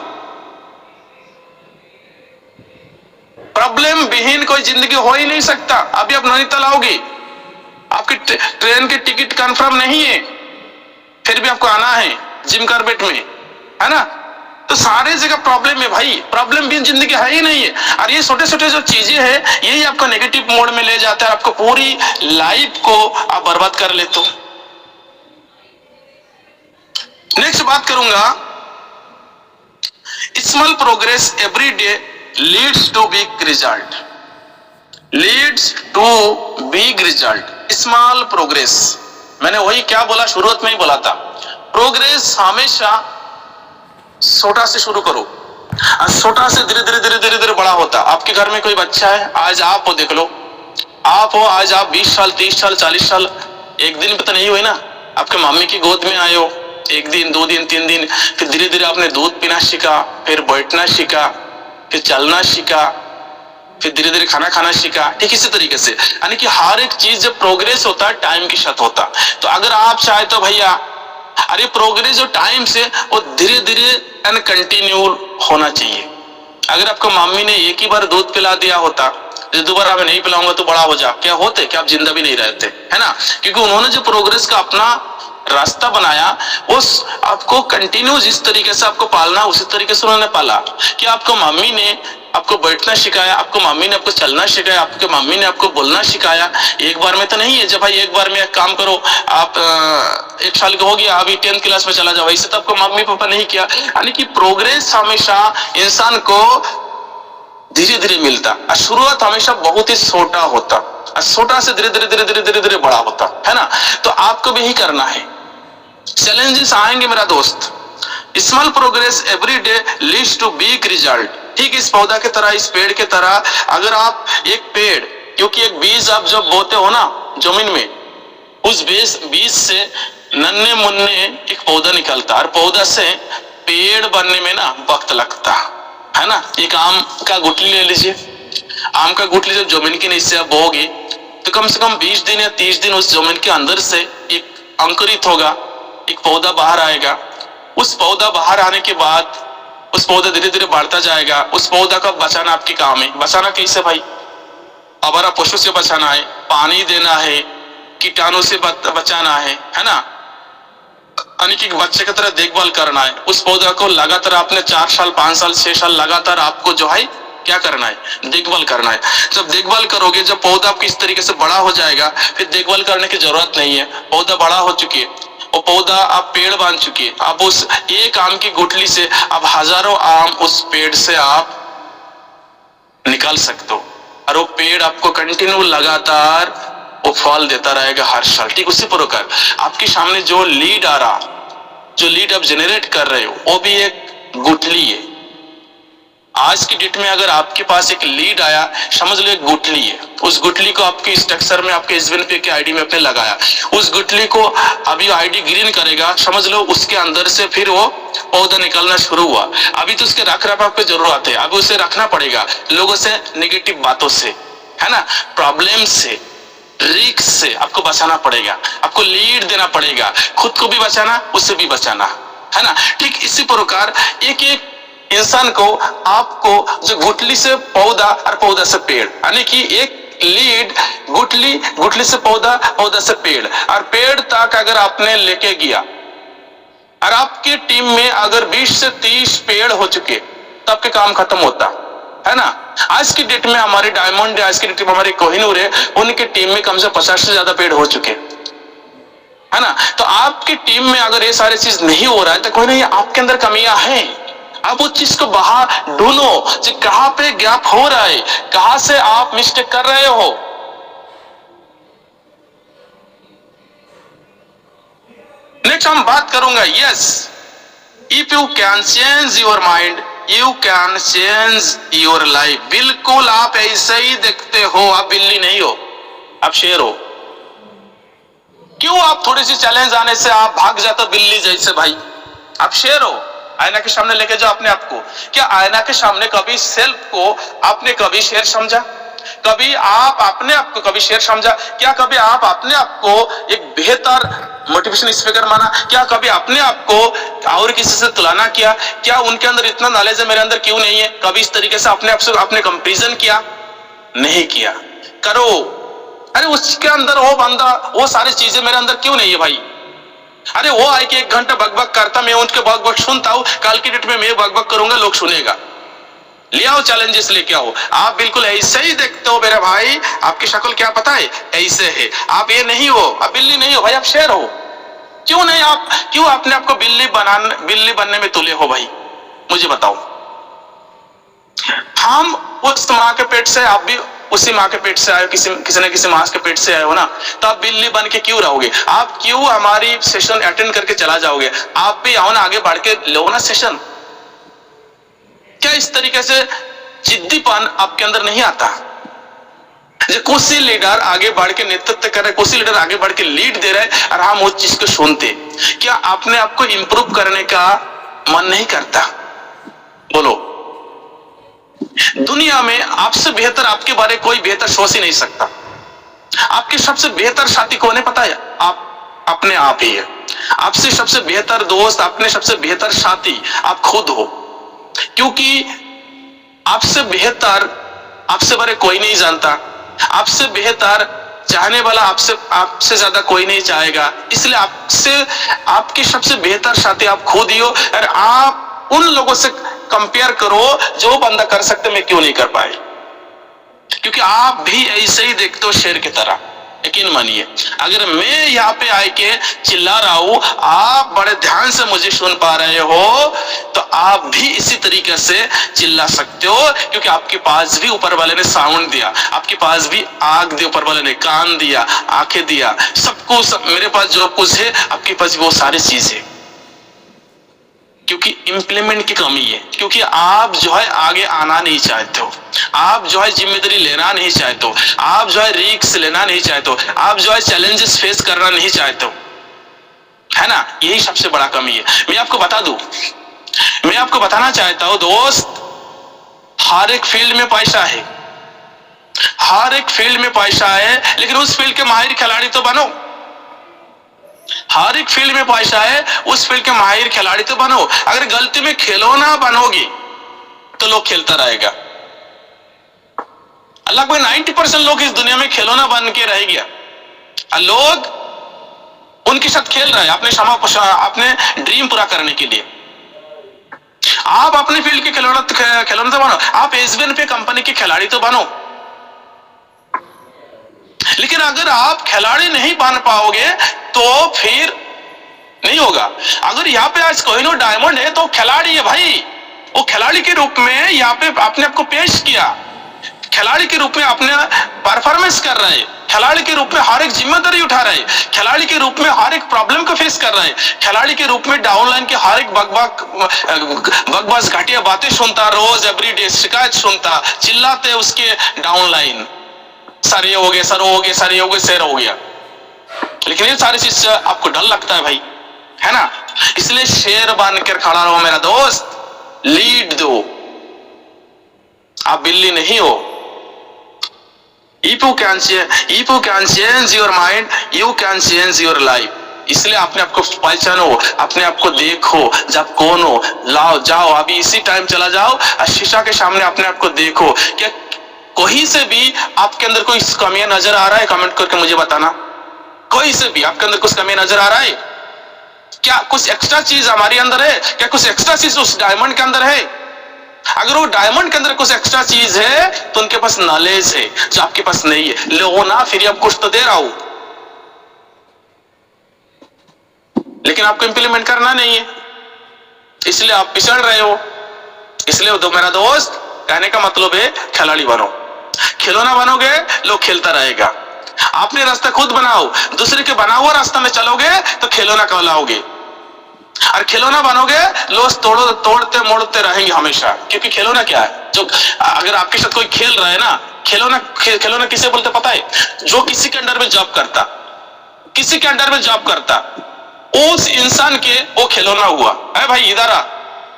प्रॉब्लम विहीन कोई जिंदगी हो ही नहीं सकता। अभी आप नैनीताल आओगे, आपकी ट्रेन की टिकट कंफर्म नहीं है, फिर भी आपको आना है जिम कार्बेट में, है ना। तो सारे जगह प्रॉब्लम है भाई, प्रॉब्लम भी जिंदगी है ही नहीं है। और ये छोटे छोटे जो चीजें हैं, यही आपको नेगेटिव मोड में ले जाता है, आपको पूरी लाइफ को आप बर्बाद कर लेते हो। नेक्स्ट बात करूंगा, small progress every day leads to big result, leads to big result. Small progress, मैंने वही क्या बोला, शुरुआत में ही बोला था, प्रोग्रेस हमेशा छोटा से शुरू करो, छोटा से धीरे धीरे धीरे धीरे धीरे बड़ा होता। आपके घर में कोई बच्चा है, आज आप हो, देख लो, आप हो, आज आप 20 साल 30 साल 40 साल, एक दिन पे तो नहीं हुए ना, आपके मम्मी की गोद में आए हो, एक दिन 2 दिन 3 दिन, फिर धीरे धीरे आपने दूध पीना सीखा, फिर बैठना सीखा, फिर चलना सीखा, फिर धीरे धीरे खाना खाना सीखा। ठीक इसी तरीके से यानी कि हर एक चीज जब प्रोग्रेस होता है टाइम के साथ होता। तो अगर आप चाहे तो भैया, अरे प्रोग्रेस जो टाइम से वो धीरे धीरे एंड कंटिन्यू होना चाहिए। अगर आपको मम्मी ने एक ही बार दूध पिला दिया होता, दोबारा मैं नहीं पिलाऊंगा तो बड़ा हो जा, क्या होते, क्या आप जिंदा भी नहीं रहते, है ना। क्योंकि उन्होंने जो प्रोग्रेस का अपना रास्ता बनाया, उस आपको कंटिन्यू जिस तरीके से आपको पालना उसी तरीके से उन्होंने पाला। कि आपको मम्मी ने आपको बैठना सिखाया, आपको मम्मी ने आपको चलना सिखाया, आपके मम्मी ने आपको बोलना सिखाया। एक बार में तो नहीं है, जब भाई एक बार में एक काम करो, आप 1 साल के हो गया अभी 10th क्लास में चला जाओ, इससे तो आपको मम्मी पापा नहीं किया। यानी कि प्रोग्रेस हमेशा इंसान को धीरे धीरे मिलता, और शुरुआत हमेशा बहुत ही छोटा होता, और छोटा से धीरे धीरे धीरे धीरे धीरे धीरे बड़ा होता, है ना। तो आपको भी यही करना है। चैलेंजेस आएंगे मेरा दोस्त, small progress every day leads to big result. ठीक इस पौधा के तरह, इस पेड़ के तरह, अगर आप एक पेड़, क्योंकि एक बीज आप जब बोते हो ना जमीन में, उस बीज से नन्हे मुन्ने एक पौधा निकलता, और पौधा से पेड़ बनने में ना वक्त लगता है ना। एक आम का गुठली ले लीजिए, आम का गुठली जब जमीन के नीचे आप बोओगे तो कम से कम 20 दिन या 30 दिन उस जमीन के अंदर से एक अंकुरित होगा, एक पौधा बाहर आएगा। उस पौधा बाहर आने के बाद उस पौधा धीरे धीरे बढ़ता जाएगा। उस पौधा का बचाना आपके काम है। बचाना कैसे भाई? आवारा पशु से बचाना है, पानी देना है, कीटाणु से बचाना है ना। यानी कि बच्चे की तरह देखभाल करना है। उस पौधा को लगातार आपने 4 साल 5 साल 6 साल लगातार आपको जो है क्या करना है, देखभाल करना है। जब देखभाल करोगे, जब पौधा आपकी इस तरीके से बड़ा हो जाएगा, फिर देखभाल करने की जरूरत नहीं है। पौधा बड़ा हो चुकी है, वो पौधा आप पेड़ बांध चुकी है। आप उस एक आम की गुठली से आप हजारों आम उस पेड़ से आप निकाल सकते हो, और वो पेड़ आपको कंटिन्यू लगातार वो फल देता रहेगा हर साल। ठीक उसी प्रकार आपके सामने जो लीड आ रहा, जो लीड आप जनरेट कर रहे हो, वो भी एक गुठली है। आज की डेट में अगर आपके पास एक लीड आया, समझ लो एक गुठली है। उस गुठली को आपके स्ट्रक्चर में, आपके एसबीएन पे के आईडी में आपने लगाया, उस गुठली को अभी आईडी ग्रीन करेगा, समझ लो उसके अंदर से फिर वो पौधा निकलना शुरू हुआ। अभी तो उसके रख रखाव की जरूरत है, अभी उसे रखना पड़ेगा लोगों से, नेगेटिव बातों से, है ना, प्रॉब्लम से, रिस्क से आपको बचाना पड़ेगा। आपको लीड देना पड़ेगा, खुद को भी बचाना, उससे भी बचाना, है ना। ठीक इसी प्रकार एक एक इंसान को, आपको जो गुठली से पौधा और पौधा से पेड़, यानी कि एक लीड गुठली, गुठली से पौधा, पौधा से पेड़, और पेड़ तक अगर आपने लेके गया, और आपकी टीम में अगर 20 से 30 पेड़ हो चुके, तो आपके काम खत्म होता है ना। आज की डेट में हमारे डायमंड, आज की डेट में हमारे कोहिनूर है, उनकी टीम में कम से 50 से ज्यादा पेड़ हो चुके, है ना। तो आपकी टीम में अगर ये सारी चीज नहीं हो रहा है, तो कोई नहीं, आपके अंदर कमियां हैं। आप उस चीज को बाहर ढूंढो, कि कहां पे गैप हो रहा है, कहां से आप मिस्टेक कर रहे हो। नेक्स्ट हम बात करूंगा, yes, if you can change your mind, you can change your life. बिल्कुल आप ऐसे ही देखते हो, आप बिल्ली नहीं हो, आप शेर हो। क्यों आप थोड़ी सी चैलेंज आने से आप भाग जाते हो बिल्ली जैसे? भाई आप शेर हो। आईना के सामने लेके जाओ अपने आप को। क्या आईना के सामने कभी सेल्फ को आपने कभी शेर समझा? कभी आप अपने आप को कभी शेर समझा? क्या कभी आप अपने आप को एक बेहतर मोटिवेशन स्पीकर माना? क्या कभी अपने आप को और किसी से तुलना किया? क्या उनके अंदर इतना नॉलेज है, मेरे अंदर क्यों नहीं है? कभी इस तरीके से अपने आप से आपने कंपैरिजन किया? नहीं किया। करो। अरे उसके अंदर वो बंदा, वो सारी चीजें मेरे अंदर क्यों नहीं है भाई? अरे वो आए कि 1 घंटा बकबक करता, मैं उनके बकबक सुनता हूं, कल की डेट में मैं बकबक करूंगा, लोग सुनेगा। ले आओ चैलेंजेस, लेके आओ। आप बिल्कुल ऐसे ही देखते हो मेरे भाई, आपकी शक्ल क्या पता है, ऐसे है। आप ये नहीं हो, आप बिल्ली नहीं हो भाई, आप शेर हो। क्यों नहीं? आप क्यों अपने आपको बिल्ली बनने में तुले हो भाई? मुझे बताओ। हम उस माँ के पेट से, आप भी उसी माँ के पेट से आए हो, किसी न किसी माँ के पेट से आए हो ना, तो आप बिल्ली बन के क्यों रहोगे? आप क्यों हमारी सेशन अटेंड करके चला जाओगे? आप भी आओ ना, आगे बढ़ के लो ना सेशन। क्या इस तरीके से जिद्दीपन आपके अंदर नहीं आता? जो कुछ लीडर आगे बढ़ के नेतृत्व कर रहे, कुछ लीडर आगे बढ़ के लीड दे रहे और हम उस चीज को सुनते, क्या अपने आप को इंप्रूव करने का मन नहीं करता? बोलो, दुनिया में आपसे बेहतर आपके बारे कोई बेहतर सोच ही नहीं सकता। आपके सबसे बेहतर साथी कौन है पता है? आप अपने आप ही है। आपसे सबसे बेहतर दोस्त, अपने सबसे बेहतर साथी आप खुद हो, क्योंकि आपसे बेहतर आपसे बारे कोई नहीं जानता, आपसे बेहतर चाहने वाला आपसे ज्यादा कोई नहीं चाहेगा। इसलिए आपके सबसे बेहतर साथी आप खुद ही हो। और आप उन लोगों से कंपेयर करो जो बंदा कर सकते मैं क्यों नहीं कर पाए, क्योंकि आप भी ऐसे ही देखते हो शेर की तरह। यकीन मानिए, अगर मैं यहाँ पे आके चिल्ला रहा हूं, आप बड़े ध्यान से मुझे सुन पा रहे हो, तो आप भी इसी तरीके से चिल्ला सकते हो, क्योंकि आपके पास भी ऊपर वाले ने साउंड दिया, आपके पास भी आग दी, ऊपर वाले ने कान दिया, आंखें दिया, सब कुछ। मेरे पास जो कुछ है आपके पास भी वो सारी चीज है, क्योंकि इंप्लीमेंट की कमी है, क्योंकि आप जो है आगे आना नहीं चाहते हो, आप जो है जिम्मेदारी लेना नहीं चाहते हो, आप जो है रिस्क लेना नहीं चाहते हो, आप जो है चैलेंजेस फेस करना नहीं चाहते हो, है ना? यही सबसे बड़ा कमी है। मैं आपको बता दूं, मैं आपको बताना चाहता हूं दोस्त, हर एक फील्ड में पैसा है, हर एक फील्ड में पैसा है, लेकिन उस फील्ड के माहिर खिलाड़ी तो बनो। हर एक फील्ड में पैसा है, उस फील्ड के माहिर खिलाड़ी तो बनो। अगर गलती में खिलौना बनोगे तो लोग खेलता रहेगा। अल्लाह कोई 90% लोग इस दुनिया में खिलौना बन के रह गया, लोग उनके साथ खेल रहे हैं अपने ड्रीम पूरा करने के लिए। आप अपने फील्ड के खिलौना तो बनो, आप एसबीएन पे कंपनी के खिलाड़ी तो बनो, लेकिन अगर आप खिलाड़ी नहीं बन पाओगे तो फिर नहीं होगा। अगर यहाँ पे आज कोहिनूर डायमंड है तो खिलाड़ी है भाई, वो खिलाड़ी के रूप में यहाँ पे अपने आप को पेश किया, खिलाड़ी के रूप में अपने परफॉर्मेंस कर रहे हैं, खिलाड़ी के रूप में हर एक जिम्मेदारी उठा रहे हैं, खिलाड़ी के रूप में हर एक प्रॉब्लम को फेस कर रहे हैं, खिलाड़ी के रूप में डाउनलाइन के हर एक बकवास घटिया बातें सुनता, रोज एवरीडे शिकायत सुनता, चिल्लाते उसके डाउनलाइन, सर ये हो गया, सर हो गया, सर ये हो गया, सर हो गया। लेकिन ये सारी चीज से आपको डर लगता है भाई, है ना? इसलिए शेर बनकर खड़ा रहो मेरा दोस्त, लीड दो, आप बिल्ली नहीं हो। If you can change your mind, you can change your life. इसलिए अपने आपको पहचानो, अपने आपको देखो, जब कौन हो, लाओ जाओ अभी इसी टाइम चला जाओ और शीशा के सामने अपने आपको देखो। क्या कोई से भी आपके अंदर कोई कमियां नजर आ रहा है? कमेंट करके मुझे बताना। कोई से भी आपके अंदर कुछ कमी नजर आ रहा है क्या? कुछ एक्स्ट्रा चीज हमारे अंदर है क्या? कुछ एक्स्ट्रा चीज उस डायमंड के अंदर है? अगर वो डायमंड के अंदर कुछ एक्स्ट्रा चीज है तो उनके पास नॉलेज है जो आपके पास नहीं है। लो ना, फिर अब कुछ तो दे रहा हूं, लेकिन आपको इंप्लीमेंट करना नहीं है, इसलिए आप पिछड़ रहे हो। इसलिए तो मेरा दोस्त कहने का मतलब है खिलाड़ी बनो, खिलौना बनोगे लोग खेलता रहेगा। आपने रास्ता खुद बनाओ, दूसरे के बना हुआ रास्ता में चलोगे तो खिलौना कहलाओगे, और खिलौना बनोगे लोग तोड़ते मोड़ते रहेंगे हमेशा। क्योंकि खिलौना क्या है? जो अगर आपके साथ कोई खेल रहा है ना, खिलौना किसे बोलते पता है? जो किसी के अंडर में जॉब करता, किसी के अंडर में जॉब करता, उस इंसान के वो खिलौना हुआ। अरे भाई इधर आ,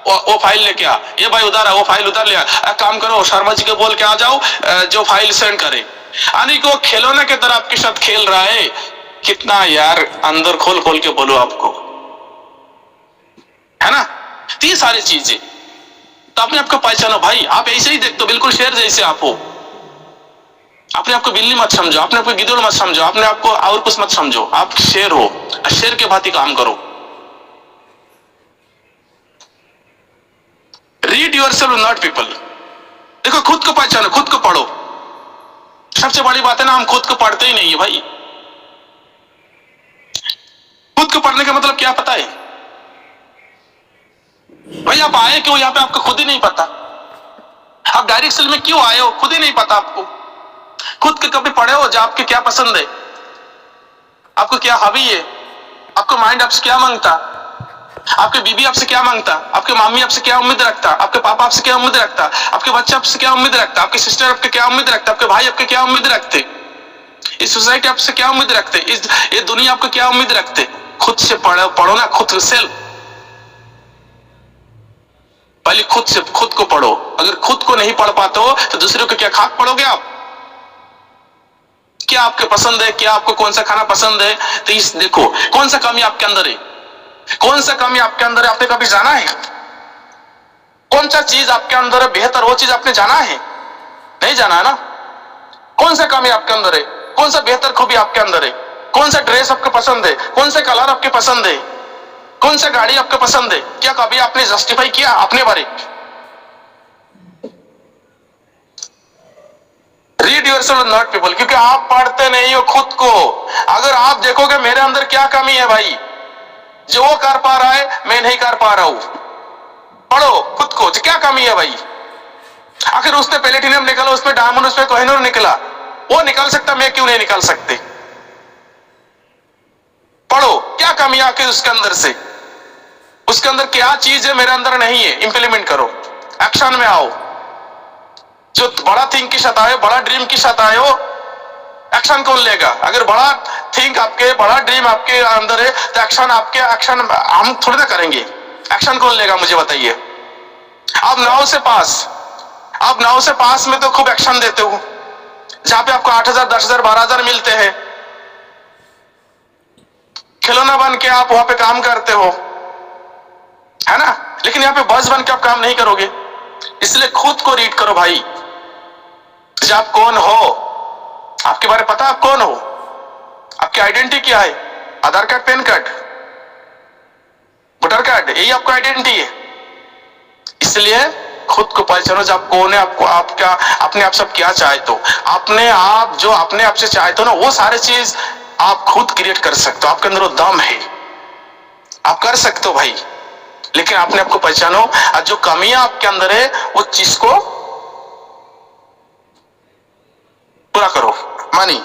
वो फाइल लेके आ, ये भाई उधर आ, वो फाइल उधर ले आ, काम करो शर्मा जी को बोल के आ जाओ जो फाइल सेंड करे। यानी कि वो खिलौने की तरह आपके साथ खेल रहा है। कितना यार अंदर खोल खोल के बोलो आपको, है ना? तो ये सारी चीजें तो अपने आपको पहचानो भाई। आप ऐसे ही देखते हो, बिल्कुल शेर जैसे आप हो। अपने आपको बिल्ली मत समझो, अपने आपको गिद्धड़ मत समझो, अपने आपको और कुछ मत समझो। आप शेर हो, शेर के भांति काम करो। Read yourself not people. देखो, खुद को पहचानो, खुद को पढ़ो। सबसे बड़ी बात है ना, हम खुद को पढ़ते ही नहीं है भाई। खुद को पढ़ने का मतलब क्या पता है भाई? आप आए क्यों यहाँ पे आपको खुद ही नहीं पता। आप डायरेक्ट सेल में क्यों आए हो खुद ही नहीं पता आपको। खुद के कभी पढ़े हो जो आपके क्या पसंद है, आपको क्या हॉबी है, आपको माइंड आपसे क्या मांगता। आपकी बीबी आपसे क्या मांगता, आपके मामी आपसे क्या उम्मीद रखता, आपके पापा आपसे क्या उम्मीद रखता, आपके बच्चे आपसे क्या उम्मीद रखता, आपके सिस्टर आपके क्या उम्मीद रखता, आपके भाई आपके क्या उम्मीद रखते, इस सोसाइटी आपसे क्या उम्मीद रखते, इस ये दुनिया आपको क्या उम्मीद रखते। खुद से पढ़ो ना, खुद से पहले खुद को पढ़ो। अगर खुद को नहीं पढ़ पाते हो तो दूसरों को क्या खाक पढ़ोगे आप। क्या आपके पसंद है, क्या आपको कौन सा खाना पसंद है, तो इस देखो कौन सा कमी आपके अंदर है, कौन सा कमी आपके अंदर है, आपने कभी जाना है। कौन सा चीज आपके अंदर है बेहतर, वो चीज आपने जाना है, नहीं जाना है ना। कौन सा कमी आपके अंदर है, कौन सा बेहतर खूबी आपके अंदर है, कौन सा ड्रेस आपको पसंद है, कौन सा कलर आपके पसंद है, कौन सा गाड़ी आपको पसंद है, क्या कभी आपने जस्टिफाई किया अपने बारे। रीड योरसेल्फ नॉट पीपल, क्योंकि आप पढ़ते नहीं हो खुद को। अगर आप देखोगे मेरे अंदर क्या कमी है भाई, जो वो कर पा रहा है मैं नहीं कर पा रहा हूं, पढ़ो खुद को क्या कमी है भाई। आखिर उसने प्लेटिनम निकाला, उसमें डायमंड, उसमें कोहिनूर निकला, वो निकाल सकता, मैं क्यों नहीं निकाल सकते। पढ़ो क्या कमी है आखिर उसके अंदर से, उसके अंदर क्या चीज है मेरे अंदर नहीं है, इंप्लीमेंट करो, एक्शन में आओ। जो बड़ा थिंक के साथ आए, बड़ा ड्रीम के साथ आए हो, एक्शन कौन लेगा। अगर बड़ा थिंक आपके, बड़ा ड्रीम आपके अंदर है तो एक्शन हम थोड़ी ना करेंगे। एक्शन कौन लेगा मुझे बताइए। आप 9 से पास में तो खूब एक्शन देते हो, जहां पे आपको 8,000 10,000 12,000 मिलते हैं, खिलौना बन के आप वहां पे काम करते हो, है ना। लेकिन यहाँ पे बस बन के आप काम नहीं करोगे। इसलिए खुद को रीड करो भाई, आप कौन हो, आपके बारे में पता, आप कौन हो, आपकी आइडेंटिटी क्या है। Aadhaar card, PAN card, voter card, यही आपका आइडेंटिटी है। इसलिए खुद को पहचानो, जब आप कौन है, आपको आप क्या, अपने आप सब क्या चाहते हो, अपने आप जो अपने आप से चाहते हो ना, वो सारे चीज आप खुद क्रिएट कर सकते हो। आपके अंदर वो दम है, आप कर सकते हो भाई। लेकिन अपने आप को पहचानो, और जो कमियां आपके अंदर है वो चीज को पूरा करो। मानी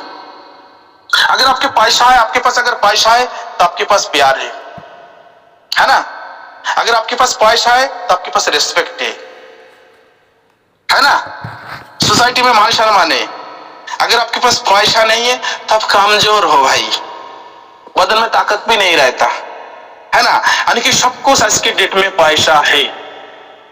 अगर आपके पैसा है, आपके पास अगर पैसा है तो आपके पास प्यार है ना। अगर आपके पास पैसा है तो आपके पास रिस्पेक्ट है ना, सोसाइटी में मान सम्मान है। अगर आपके पास पैसा नहीं है तो आप कमजोर हो भाई, बदन में ताकत भी नहीं रहता, है ना। यानी कि सबको आज के डेट में पैसा है,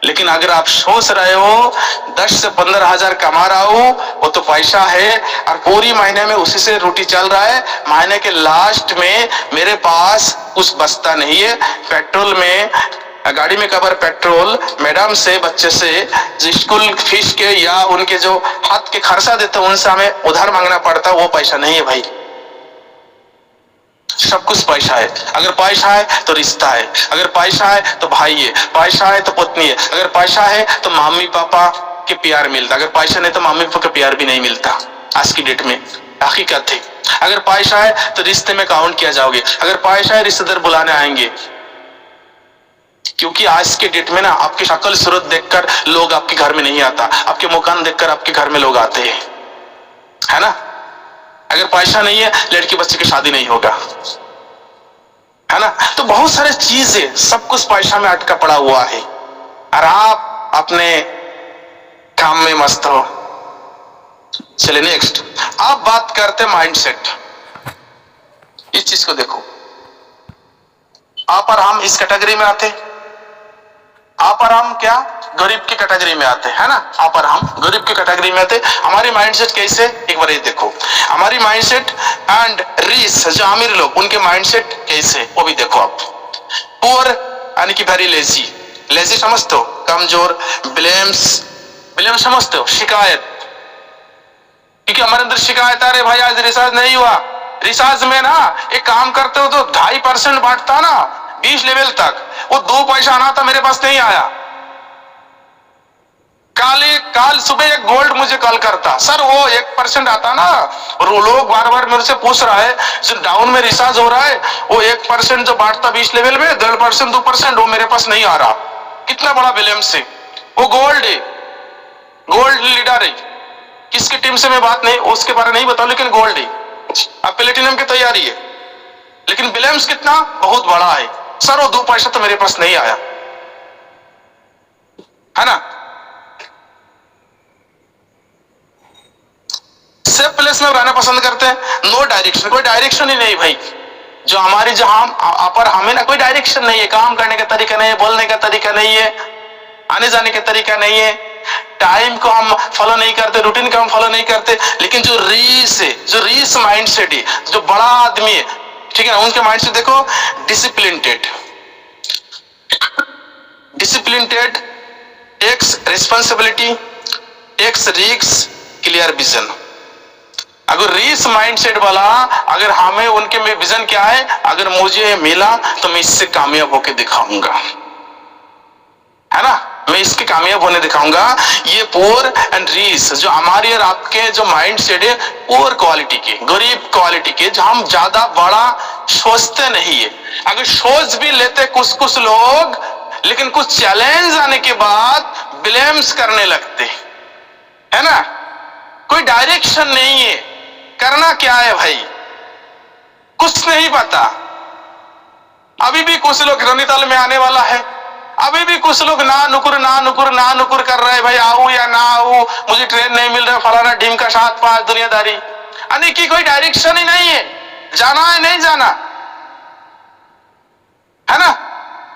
लेकिन अगर आप सोच रहे हो 10 से 15,000 कमा रहा हूं, वो तो पैसा है, और पूरी महीने में उसी से रोटी चल रहा है, महीने के लास्ट में मेरे पास कुछ बचता नहीं है। पेट्रोल में, गाड़ी में कवर पेट्रोल, मैडम से, बच्चे से जो स्कूल फीस के या उनके जो हाथ के खर्चा देते हैं उनसे हमें उधार मांगना पड़ता, वो पैसा नहीं है भाई। सब कुछ पैसा है। अगर पैसा है तो रिश्ता है, अगर पैसा है तो भाई है, पैसा है तो पत्नी है, अगर पैसा है तो मम्मी पापा के प्यार मिलता, अगर पैसा नहीं तो मम्मी पापा का प्यार भी नहीं मिलता आज की डेट में। हकीकत है, अगर पैसा है तो रिश्ते में काउंट किया जाओगे, अगर पैसा है रिश्तेदार बुलाने आएंगे। क्योंकि आज के डेट में ना आपकी शक्ल सूरत देखकर लोग आपके घर में नहीं आता, आपके मकान देखकर आपके घर में लोग आते हैं, है ना। अगर पैसा नहीं है, लड़की बच्चे की शादी नहीं होगा, है ना। तो बहुत सारे चीज है, सब कुछ पैसा में अटका पड़ा हुआ है, और आप अपने काम में मस्त हो। चलिए नेक्स्ट, आप बात करते माइंडसेट। इस चीज को देखो, आप और हम इस कैटेगरी में आते, आप और हम क्या गरीब की कैटेगरी में आते हैं ना, आप और हम गरीब की कैटेगरी में आते। हमारी माइंडसेट कैसे, एक बार ये देखो, हमारी माइंडसेट एंड रिच जो अमीर लोग, उनके माइंडसेट कैसे, वो भी देखो आप। पुअर यानी कि वेरी लेजी, लेजी समझते हो, कमजोर, ब्लेम समझते हो, शिकायत, क्योंकि हमारे अंदर शिकायत आ रही भाई आज रिचार्ज नहीं हुआ। रिचार्ज में ना एक काम करते हो तो 2.5% बांटता ना 20 लेवल तक, वो 2 पैसा आना था मेरे पास नहीं आया। काल सुबह एक गोल्ड मुझे कॉल करता, सर वो 1% आता ना, और वो लोग बार बार मेरे से पूछ रहा है जो डाउन में रिचार्ज हो रहा है, वो 1% जो बांटता 20 लेवल में, 1.5% 2% वो मेरे पास नहीं आ रहा। कितना बड़ा विलियम से, वो गोल्ड है, गोल्ड लीडर है। किसकी टीम से मैं बात नहीं, उसके बारे नहीं बताऊं, लेकिन गोल्ड है, अब प्लेटिनम की तैयारी है। लेकिन विलियम्स कितना बहुत बड़ा है, सर वो 2 पैसा तो मेरे पास नहीं आया, है ना। सेफ प्लेस में रहना पसंद करते हैं, नो डायरेक्शन, कोई डायरेक्शन ही नहीं भाई। जो हमारी जो हम पर हमें ना कोई डायरेक्शन नहीं है, काम करने का तरीका नहीं है, बोलने का तरीका नहीं है, आने जाने का तरीका नहीं है, टाइम को हम फॉलो नहीं करते, रूटीन को हम फॉलो नहीं करते। लेकिन जो रीस है, जो रीस माइंडसेट है, जो बड़ा आदमी है, ठीक है ना, उनके माइंडसेट देखो, disciplined, disciplined, takes responsibility, takes risk, clear vision. अगर रीस माइंडसेट वाला, अगर हमें उनके में विजन क्या है, अगर मुझे मिला तो मैं इससे कामयाब होकर दिखाऊंगा, है ना, मैं इसके कामयाब होने दिखाऊंगा। ये पुअर एंड रीस जो हमारे और आपके जो माइंडसेट है, पुअर क्वालिटी के, गरीब क्वालिटी के, जो हम ज्यादा बड़ा सोचते नहीं है। अगर सोच भी लेते कुछ कुछ लोग, लेकिन कुछ चैलेंज आने के बाद ब्लेम्स करने लगते, है ना। कोई डायरेक्शन नहीं है, करना क्या है भाई, कुछ नहीं पता। अभी भी कुछ लोग नैनीताल में आने वाला है, अभी भी कुछ लोग ना नुकुर कर रहे हैं, भाई आऊं या ना आऊं, मुझे ट्रेन नहीं मिल रहा, फलाना ढीम का 7-5 दुनियादारी, यानी कि कोई डायरेक्शन ही नहीं है, जाना है नहीं जाना, है ना,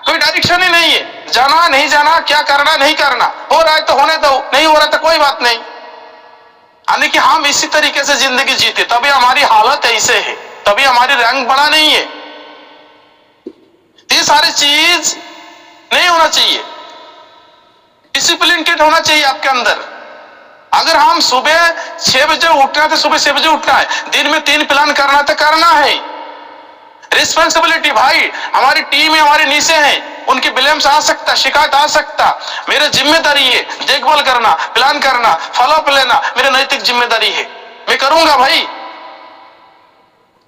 कोई डायरेक्शन ही नहीं है, जाना नहीं जाना, क्या करना नहीं करना, हो रहा है तो होने दो, नहीं हो रहा तो कोई बात नहीं। यानी कि हम इसी तरीके से जिंदगी जीते, तभी हमारी हालत ऐसे है, तभी हमारी रैंक बड़ा नहीं है। ये सारी चीज नहीं होना चाहिए, डिसिप्लिनेटेड होना चाहिए आपके अंदर। अगर हम सुबह 6 बजे उठना है तो सुबह 6 बजे उठना है, दिन में 3 प्लान करना तो करना है। रिस्पॉन्सिबिलिटी भाई, हमारी टीम है, हमारे नीचे हैं, उनकी ब्लेम्स आ सकता, शिकायत आ सकता, मेरी जिम्मेदारी है देखभाल करना, प्लान करना, फॉलोअप लेना, मेरी नैतिक जिम्मेदारी है, मैं करूंगा भाई,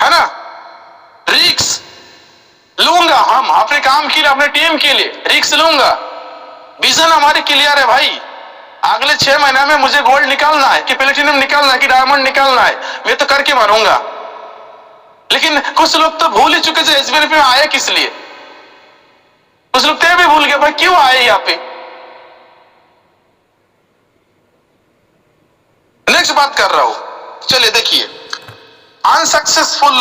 है ना। रिस्क लूंगा, हम अपने काम के लिए, अपने टीम के लिए रिस्क लूंगा। विजन हमारी क्लियर है भाई, अगले 6 महीने में मुझे गोल्ड निकालना है कि प्लेटिनम निकालना है कि डायमंड निकालना है, मैं तो करके मानूंगा। लेकिन कुछ लोग तो भूल ही चुके, एसबीआई में आए किस लिए, कुछ लोग तो भी भूल गए भाई क्यों आए यहाँ पे। नेक्स्ट बात कर रहा हूं, चलिए देखिए, अनसक्सेसफुल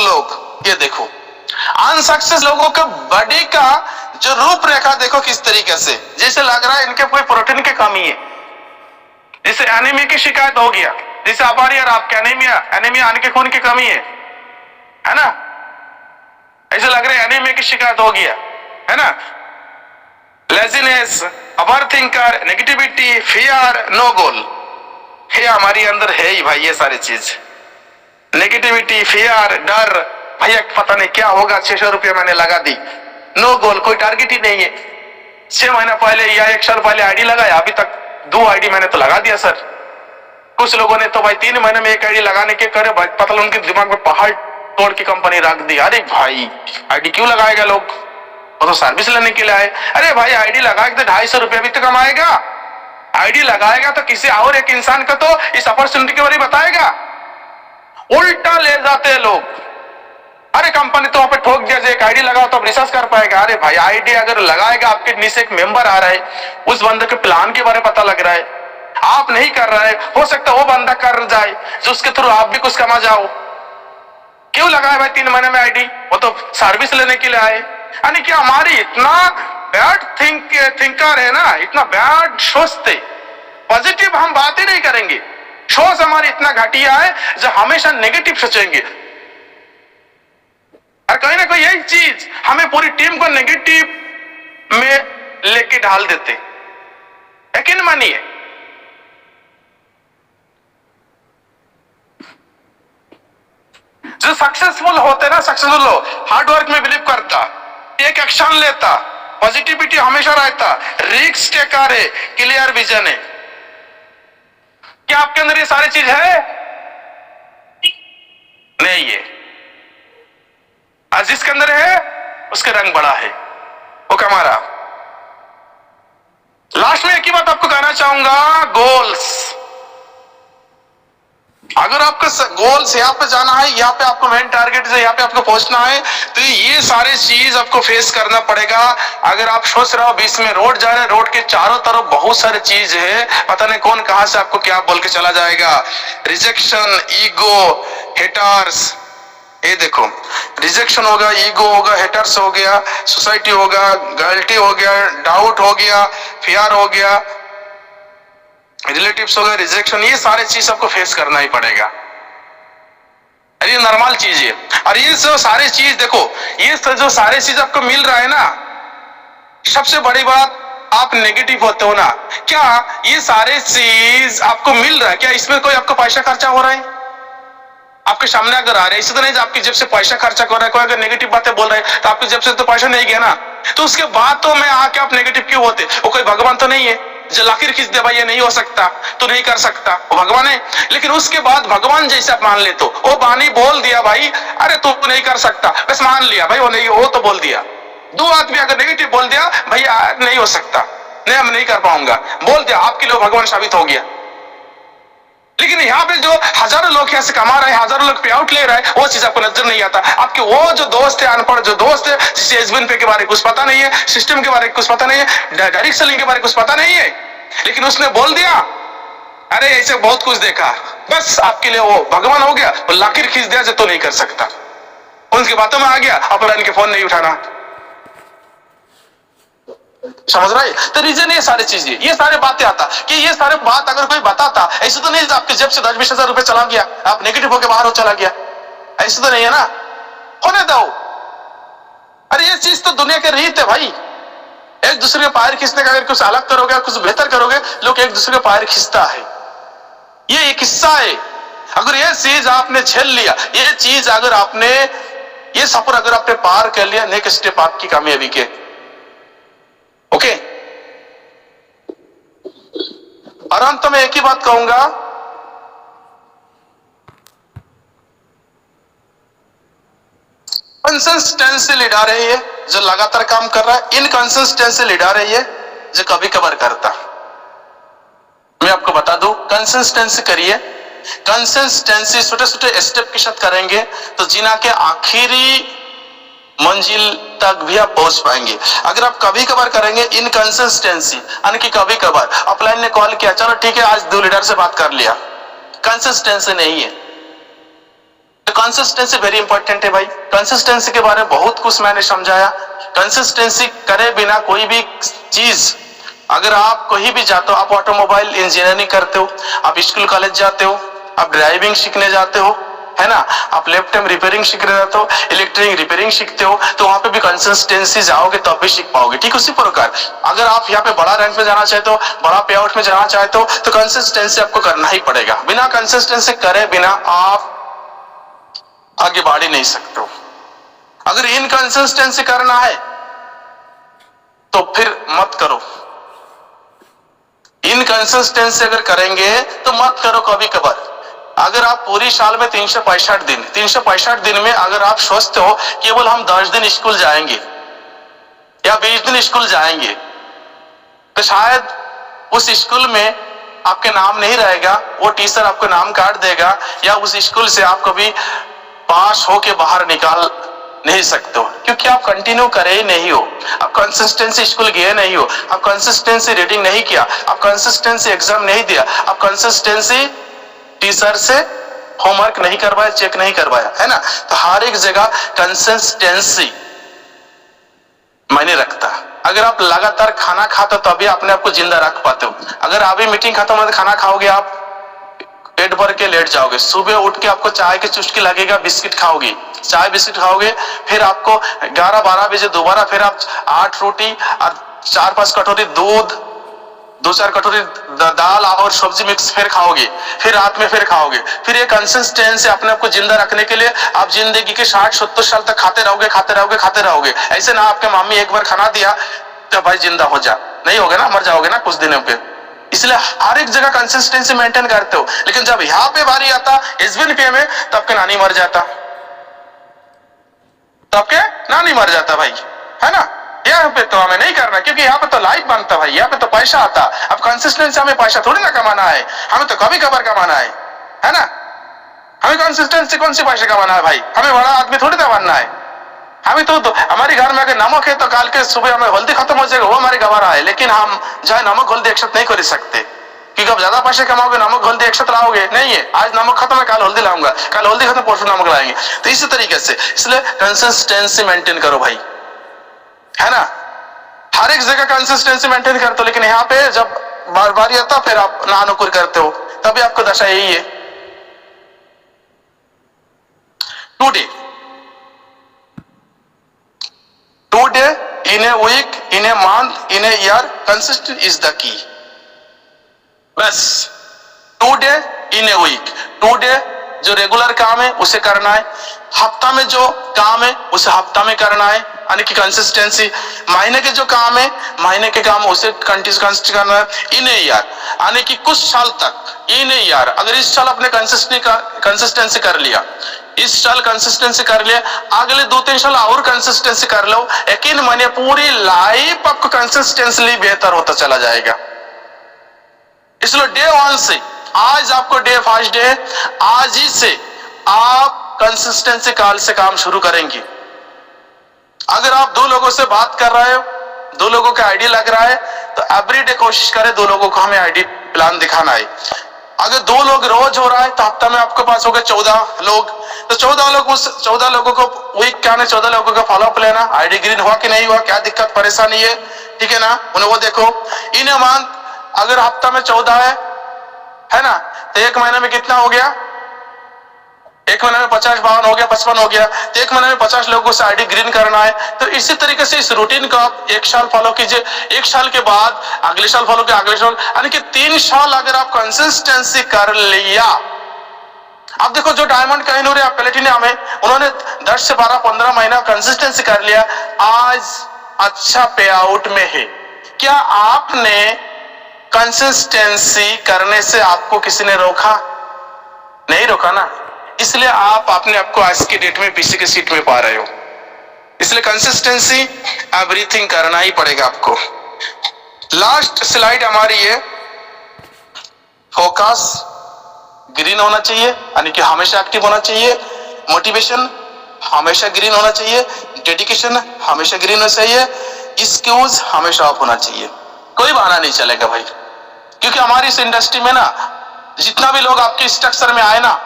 लोग, ये देखो अनसक्सेस लोगों का बॉडी का जो रूपरेखा देखो किस तरीके से, जैसे लग रहा है इनके कोई प्रोटीन की कमी है, जैसे एनीमिया की शिकायत हो गया, जैसे हमारी और आपके एनीमिया आने के खून की कमी है ना, ऐसे लग रहा है एनीमिया की शिकायत हो गया, है ना। Laziness, overthinker, negativity, fear, no goal, ये हमारी अंदर है ही भाई, ये सारी चीज, नेगेटिविटी, फियर, डर, भैया पता नहीं क्या होगा, 600 रुपया मैंने लगा दी, नो गोल, कोई टारगेट ही नहीं है। 6 महीना पहले या 1 साल पहले आईडी लगाया, अभी तक 2 आईडी मैंने तो लगा दिया सर। कुछ लोगों ने तो भाई 3 महीने में 1 आईडी लगाने के करे भाई, पता लगा उनके दिमाग में पहाड़ तोड़ की कंपनी रख दी। अरे भाई आईडी क्यों लगाएगा लोग, वो तो सर्विस लेने के लिए आए। अरे भाई आईडी लगाएगा तो 250 रुपया भी तो कमाएगा, आईडी लगाएगा तो किसी और एक इंसान को तो इस अपॉर्चुनिटी के बारे में बताएगा। उल्टा ले जाते हैं लोग, अरे कंपनी तो वहां पे ठोक दिया, एक आईडी लगाओ तो रिसर्च कर पाएगा। अरे भाई आईडी अगर लगाएगा, आपके नीचे एक मेंबर आ रहा है, उस बंदे के प्लान के बारे में पता लग रहा है, आप नहीं कर रहे, हो सकता है वो बंदा कर जाए जो उसके थ्रू आप भी कुछ कमा जाओ। क्यों लगाए भाई 3 महीने में आईडी, वो तो सर्विस लेने के लिए आए। यानी कि हमारी इतना बैड थिंकर है ना, इतना बैड सोचते, पॉजिटिव हम बात ही नहीं करेंगे, सोच हमारी इतना घटिया है जो हमेशा नेगेटिव सोचेंगे। और कहीं ना कोई यही चीज हमें पूरी टीम को नेगेटिव में लेके ढाल देते, यकीन मानिए। जो सक्सेसफुल होते ना, सक्सेसफुल हो, हार्डवर्क में बिलीव करता, एक एक्शन लेता, पॉजिटिविटी हमेशा रहता, रिस्क टेकर है, क्लियर विजन है। क्या आपके अंदर ये सारी चीज है? नहीं है। आज जिसके अंदर है उसका रंग बड़ा है, वो कमा रहा। लास्ट में एक ही बात आपको कहना चाहूंगा, गोल्स अगर आपका गोल्स यहाँ पे जाना है, यहाँ पे आपको मेन टारगेट है, यहाँ पे आपको पहुंचना है, तो ये सारे चीज आपको फेस करना पड़ेगा। अगर आप सोच रहे हो बीच में रोड जा रहे हैं, रोड के चारों तरफ बहुत सारे चीज है, पता नहीं कौन कहां से आपको क्या बोल के चला जाएगा। रिजेक्शन, ईगो, हेटर्स, ये देखो रिजेक्शन होगा, ईगो होगा, हेटर्स हो गया, सोसाइटी होगा, गलती हो गया, डाउट हो गया, फियर हो गया, रिलेटिव्स हो गए, रिजेक्शन, ये सारे चीज आपको फेस करना ही पड़ेगा। अरे ये नॉर्मल चीज है। और ये जो सारे चीज देखो, ये जो सारे चीज आपको मिल रहा है ना, सबसे बड़ी बात आप नेगेटिव होते हो ना, क्या ये सारे चीज आपको मिल रहा है, क्या इसमें कोई आपको पैसा खर्चा हो रहा है? आपके सामने अगर आ रहे हैं, इसी तो नहीं आपकी जेब से पैसा खर्चा कर रहा है, कोई अगर नेगेटिव बातें बोल रहा है तो आपकी जेब से तो पैसा नहीं गया ना, तो उसके बाद तो मैं आके आप नेगेटिव क्यों होते? वो कोई भगवान तो नहीं है जो लाखिर खींच दे, भाई ये नहीं हो सकता तो नहीं कर सकता, वो भगवान है। लेकिन उसके बाद भगवान जैसे आप मान ले, तो वो बानी बोल दिया भाई अरे तू नहीं कर सकता, बस मान लिया भाई वो नहीं, वो तो बोल दिया। दो आदमी अगर नेगेटिव बोल दिया भैया नहीं हो सकता, नहीं हम नहीं कर पाऊंगा, बोल दिया, आपके लिए भगवान साबित हो गया। लेकिन यहाँ पे जो हजारों लोग यहाँ से कमा रहे हैं, हजारों लोग पे आउट ले रहे हैं, वो चीज आपको नजर नहीं आता। आपके वो जो दोस्त है अनपढ़, जो दोस्त है जिसे एसबीएन पे के बारे में कुछ पता नहीं है, सिस्टम के बारे में कुछ पता नहीं है, डायरेक्ट सेलिंग के बारे में कुछ पता नहीं है, लेकिन उसने बोल दिया अरे ऐसे बहुत कुछ देखा, बस आपके लिए वो भगवान हो गया, वो लाकिर खींच दिया जो तो नहीं कर सकता, उनकी बातों में आ गया, अपना इनके फोन नहीं उठाना, समझ रहे? तो रीजन ये सारी चीजें, ये सारे बातें आता कि ये सारे बात अगर कोई बताता, ऐसे तो नहीं आपके जेब से 10-20 हजार रुपए चला गया, आप नेगेटिव होकर बाहर हो चला गया, ऐसे तो नहीं है ना, होने दो। अरे ये चीज तो दुनिया के रीत है भाई, एक दूसरे के पैर खींचने का, अगर कुछ अलग करोगे, कुछ बेहतर करोगे, लोग एक दूसरे के पैर खींचता है, ये एक हिस्सा है। अगर ये चीज आपने झेल लिया, ये चीज अगर आपने, ये सफर अगर आपने पार कर लिया, नेक्स्ट स्टेप आपकी कामयाबी के, ओके। और अंत में एक ही बात कहूंगा, कंसिस्टेंसी लीडा रही है जो लगातार काम कर रहा है, इनकंसिस्टेंसी लीडा रही है जो कभी कभार करता। मैं आपको बता दूं, कंसिस्टेंसी करिए, कंसिस्टेंसी छोटे छोटे स्टेप के साथ करेंगे तो जीना के आखिरी मंजिल तक भी आप पहुंच पाएंगे। अगर आप कभी कभार करेंगे इनकंसिस्टेंसी, यानी कि कभी कभार अपलाइन ने कॉल किया, चलो ठीक है आज 2 लीडर से बात कर लिया, कंसिस्टेंसी नहीं है। तो कंसिस्टेंसी वेरी इंपॉर्टेंट है भाई, कंसिस्टेंसी के बारे में बहुत कुछ मैंने समझाया। कंसिस्टेंसी करे बिना कोई भी चीज, अगर आप कहीं भी जाते हो, आप ऑटोमोबाइल इंजीनियरिंग करते हो, आप स्कूल कॉलेज जाते हो, आप ड्राइविंग सीखने जाते हो, है ना, आप लैपटॉप रिपेयरिंग सीखने जाते हो, इलेक्ट्रिक रिपेयरिंग सीखते हो, तो वहां पे भी कंसिस्टेंसी जाओगे तब भी सीख पाओगे। ठीक उसी प्रकार अगर आप यहाँ पे बड़ा रैंक में जाना चाहते हो, बड़ा पे आउट में जाना चाहते हो, तो कंसिस्टेंसी आपको करना ही पड़ेगा। बिना कंसिस्टेंसी करे बिना आप आगे बढ़ ही नहीं सकते हो। अगर इनकंसिस्टेंसी करना है तो फिर मत करो, इनकंसिस्टेंसी अगर करेंगे तो मत करो कभी कभार। अगर आप पूरी साल में 365 दिन में अगर आप सोचते हो केवल हम 10 दिन स्कूल जाएंगे या 20 दिन स्कूल जाएंगे, तो शायद उस स्कूल में आपके नाम नहीं रहेगा, वो टीचर आपको नाम काट देगा, या उस स्कूल से आप कभी पास होके बाहर निकाल नहीं सकते हो, क्योंकि आप कंटिन्यू करे ही नहीं हो, आप कंसिस्टेंसी स्कूल गए नहीं हो, आप कंसिस्टेंसी रीडिंग नहीं किया, आप कंसिस्टेंसी एग्जाम नहीं दिया, आप कंसिस्टेंसी टीचर से होमवर्क नहीं करवाया, चेक नहीं करवाया, है ना। तो हर एक जगह कंसिस्टेंसी मायने रखता। अगर आप लगातार खाना खाते हो तो अभी अपने आप को जिंदा रख पाते हो। अगर अभी मीटिंग खत्म हो खाना खाओगे, आप पेट भर के लेट जाओगे, सुबह उठ के आपको चाय की चुस्की लगेगा, बिस्किट खाओगे, चाय बिस्किट खाओगे, फिर आपको 11-12 बजे दोबारा फिर आप 8 रोटी और 4-5 कटोरी दूध, 2-4 कटोरी दाल और सब्जी मिक्स फिर खाओगे, फिर रात में फिर खाओगे। फिर ये कंसिस्टेंसी अपने आप को जिंदा रखने के लिए आप जिंदगी के 60-70 साल तक खाते रहोगे। ऐसे ना आपके मम्मी एक बार खाना दिया तो भाई जिंदा हो जा, नहीं होगा ना, मर जाओगे ना कुछ दिनों पे। इसलिए हर एक जगह कंसिस्टेंसी मेंटेन करते हो, लेकिन जब यहाँ पे बारी आता एसबीएन पे में, तब के नानी मर जाता, भाई, है ना। यहाँ पे तो हमें नहीं करना, क्योंकि यहाँ पे तो लाइफ बनता भाई, यहाँ पे तो पैसा आता। अब कंसिस्टेंसी हमें पैसा थोड़ी ना कमाना है, हमें तो कभी कभार कमाना है ना। कोई कंसिस्टेंसी कौन सी पैसे का बना है भाई? हमें बड़ा आदमी थोड़ी ना बनना है। हमें तो हमारे घर में अगर नमक है तो काल के सुबह हमें हल्दी खत्म हो जाएगा, वो हमारे गवारा है। लेकिन हम चाहे नमक हल्दी एक साथ नहीं कर सकते, क्योंकि अब ज्यादा पैसे कमाओगे नमक हल्दी एक साथ लाओगे नहीं है। आज नमक खत्म है, कल हल्दी लाऊंगा, कल हल्दी खत्म परसों नमक लाएंगे। तो इसी तरीके से इसलिए कंसिस्टेंसी मेंटेन करो भाई, है ना। हर एक जगह कंसिस्टेंसी मेंटेन करते हो, लेकिन यहाँ पे जब बार बार आता फिर आप नानुकुर करते हो, तभी आपको दशा यही है। Today, in a week, in a month, in a year, consistent is the key. बस today in a week, today जो रेगुलर काम है उसे करना है, हफ्ता में जो काम है उसे हफ्ता में करना है, यानी कि कंसिस्टेंसी। महीने के जो काम है महीने के काम उसे कंसिस्टेंसी करना है। इन ए ईयर, यानी कि कुछ साल तक। इन ए ईयर, अगर इस साल अपने कंसिस्टेंसी कर लिया, इस साल कंसिस्टेंसी कर लिया, अगले 2-3 साल और कंसिस्टेंसी कर लो, यकीन मानिए पूरी लाइफ आपको कंसिस्टेंसली बेहतर होता चला जाएगा। इसलिए डे 1 से, आज आपको डे फर्स्ट डे, आज ही से आप कंसिस्टेंसी काल से काम शुरू करेंगे। अगर आप 2 लोगों से बात कर रहे हो, 2 लोगों का आईडी लग रहा है, तो एवरीडे कोशिश करें 2 लोगों को हमें आईडी प्लान दिखाना है। अगर 2 लोग रोज हो रहा है तो हफ्ता में आपके पास हो गए 14 लोग, तो 14 लोगों को वीक क्या है, 14 लोगों का फॉलोअप लेना, आईडी ग्रीन हुआ कि नहीं हुआ, क्या दिक्कत परेशानी है, ठीक है ना, उन्हें वो देखो। इन ए मंथ, अगर हफ्ता में 14 है ना, तो 1 महीने में कितना हो गया, 1 महीने में 50, 52 हो गया, 55 हो गया, तो 1 महीने में 50 लोगों से आईडी ग्रीन करना है। तो इसी तरीके से इस रूटीन को आप 1 साल फॉलो कीजिए, 1 साल के बाद अगले साल फॉलो किया, अगले साल, यानी कि 3 साल अगर आप कंसिस्टेंसी कर लिया। अब देखो जो डायमंड कहनूर या प्लेटिनियम है, उन्होंने 10 से 12, 15 महीना कंसिस्टेंसी कर लिया, आज अच्छा पे आउट में है। क्या आपने कंसिस्टेंसी करने से आपको किसी ने रोका? नहीं रोका ना, इसलिए आप अपने आपको आज की डेट में पीछे की सीट में पा रहे हो। इसलिए कंसिस्टेंसी एवरीथिंग करना ही पड़ेगा आपको। लास्ट स्लाइड हमारी है, फोकस ग्रीन होना चाहिए, यानी कि हमेशा एक्टिव होना चाहिए, मोटिवेशन हमेशा ग्रीन होना चाहिए, डेडिकेशन हमेशा ग्रीन होना चाहिए, एक्सक्यूज हमेशा ऑफ होना चाहिए, कोई बहाना नहीं चलेगा भाई। क्योंकि हमारी इस इंडस्ट्री में ना, जितना भी लोग आपके स्ट्रक्चर में आए ना,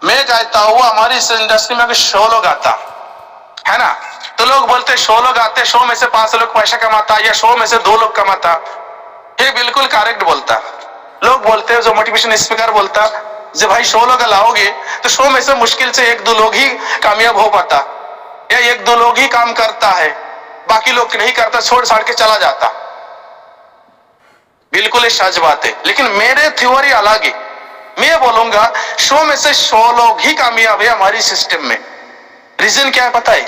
मैं कहता हूँ हमारी इस इंडस्ट्री में अगर 100 लोग आता है ना, तो लोग बोलते 100 लोग आते, 100 में से 5 लोग पैसा कमाता या 100 में से 2 लोग कमाता। ये बिल्कुल करेक्ट बोलता। लोग बोलते हैं, जो मोटिवेशन स्पीकर बोलता, जब भाई 100 लोग लाओगे तो 100 में से मुश्किल से 1-2 लोग ही कामयाब हो पाता, या 1-2 लोग ही काम करता है, बाकी लोग नहीं करता, छोड़ छाड़ के चला जाता। बिल्कुल ये सच बात है, लेकिन मेरे थ्योरी अलग है। मैं बोलूंगा 100 में से 100 लोग ही कामयाब है हमारी सिस्टम में। रीजन क्या है पता है?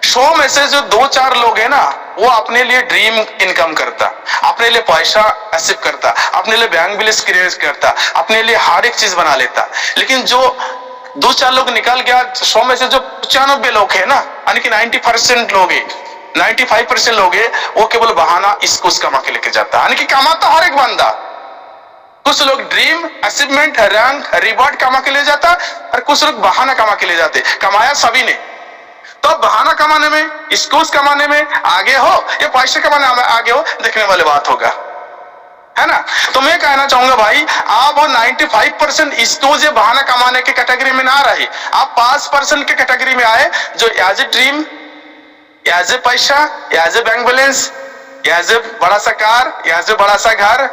100 में से जो 2-4 लोग हैं ना, वो अपने लिए ड्रीम इनकम करता, अपने लिए पैसा अचीव करता, अपने लिए बैंक बैलेंस क्रिएट करता, अपने लिए हर एक चीज बना लेता। लेकिन जो 2-4 लोग निकल गया, 100 में से जो 95 लोग है ना, यानी कि 90% लोग है, 95% लोग है, वो केवल बहाना इसको कमा के लेके जाता, यानी कि कमाता हर एक बंदा। कुछ लोग ड्रीम, अचीवमेंट, रैंक, रिवॉर्ड कमा के ले जाता, और कुछ लोग बहाना कमा के ले जाते। कमाया सभी ने, तो बहाना कमाने में, स्कोर्स कमाने में आगे हो या पैसे कमाने में आगे हो, देखने वाली बात होगा, है ना। तो मैं कहना चाहूंगा भाई, आप वो 95% स्कोर्स या बहाना कमाने के कैटेगरी में ना रहे, आप 5% के कैटेगरी में आए, जो as a dream, as a पैसा, as a bank balance, as a बड़ा सा कार, एज ए बड़ा सा घर,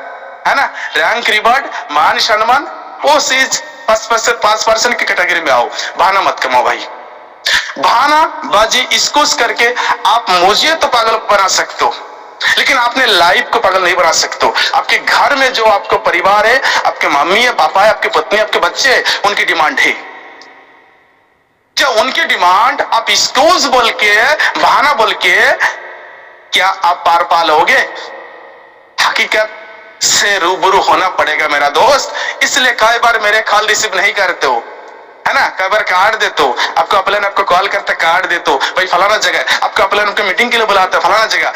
है ना, रैंक, रिवॉर्ड, मान सम्मान, वो चीज 5% की कैटेगरी में आओ। बहाना मत कमाओ भाई। बहाना बाजी इसको करके आप मुझे तो पागल बना सकते हो, लेकिन आपने लाइफ को पागल नहीं बना सकते हो। आपके घर में जो आपको परिवार है, आपके मम्मी है, पापा है, आपकी पत्नी, आपके बच्चे है, उनकी डिमांड है। क्या उनकी डिमांड आप स्कूल्स बोल के, बहाना बोल के क्या आप पार पा लोगे? हकीकत से रूबरू होना पड़ेगा मेरा दोस्त। इसलिए कई बार मेरे कॉल रिसीव नहीं करते हो, है ना, कई बार कार्ड देते हो, आपको अपलाइन आपको कॉल करते कार्ड देते हो, भाई फलाना जगह, आपको अपलाइन आपको मीटिंग के लिए बुलाते हैं फलाना जगह,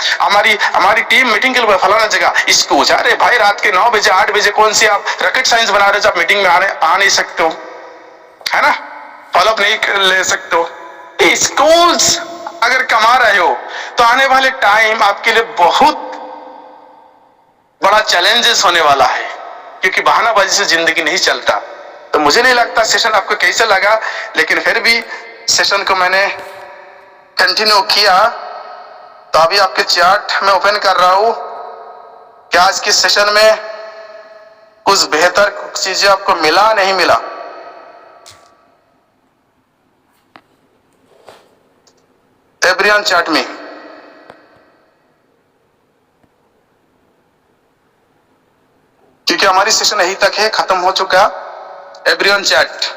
हमारी टीम मीटिंग के लिए फलाना जगह, इसको अरे भाई रात के 9 बजे 8 बजे कौन सी आप रॉकेट साइंस बना रहे हो, आप मीटिंग में आ नहीं सकते हो, है फॉलोअप नहीं ले सकते हो। स्कूल्स अगर कमा रहे हो तो आने वाले टाइम आपके लिए बहुत बड़ा चैलेंजेस होने वाला है, क्योंकि बहानाबाजी से जिंदगी नहीं चलता। तो मुझे नहीं लगता सेशन आपको कैसे लगा, लेकिन फिर भी सेशन को मैंने कंटिन्यू किया। तो अभी आपके चार्ट में ओपन कर रहा हूं कि आज के सेशन में कुछ बेहतर चीजें आपको मिला नहीं मिला। एवरियन चार्ट में क्योंकि हमारी सेशन यहीं तक है, खत्म हो चुका एवरियन चार्ट।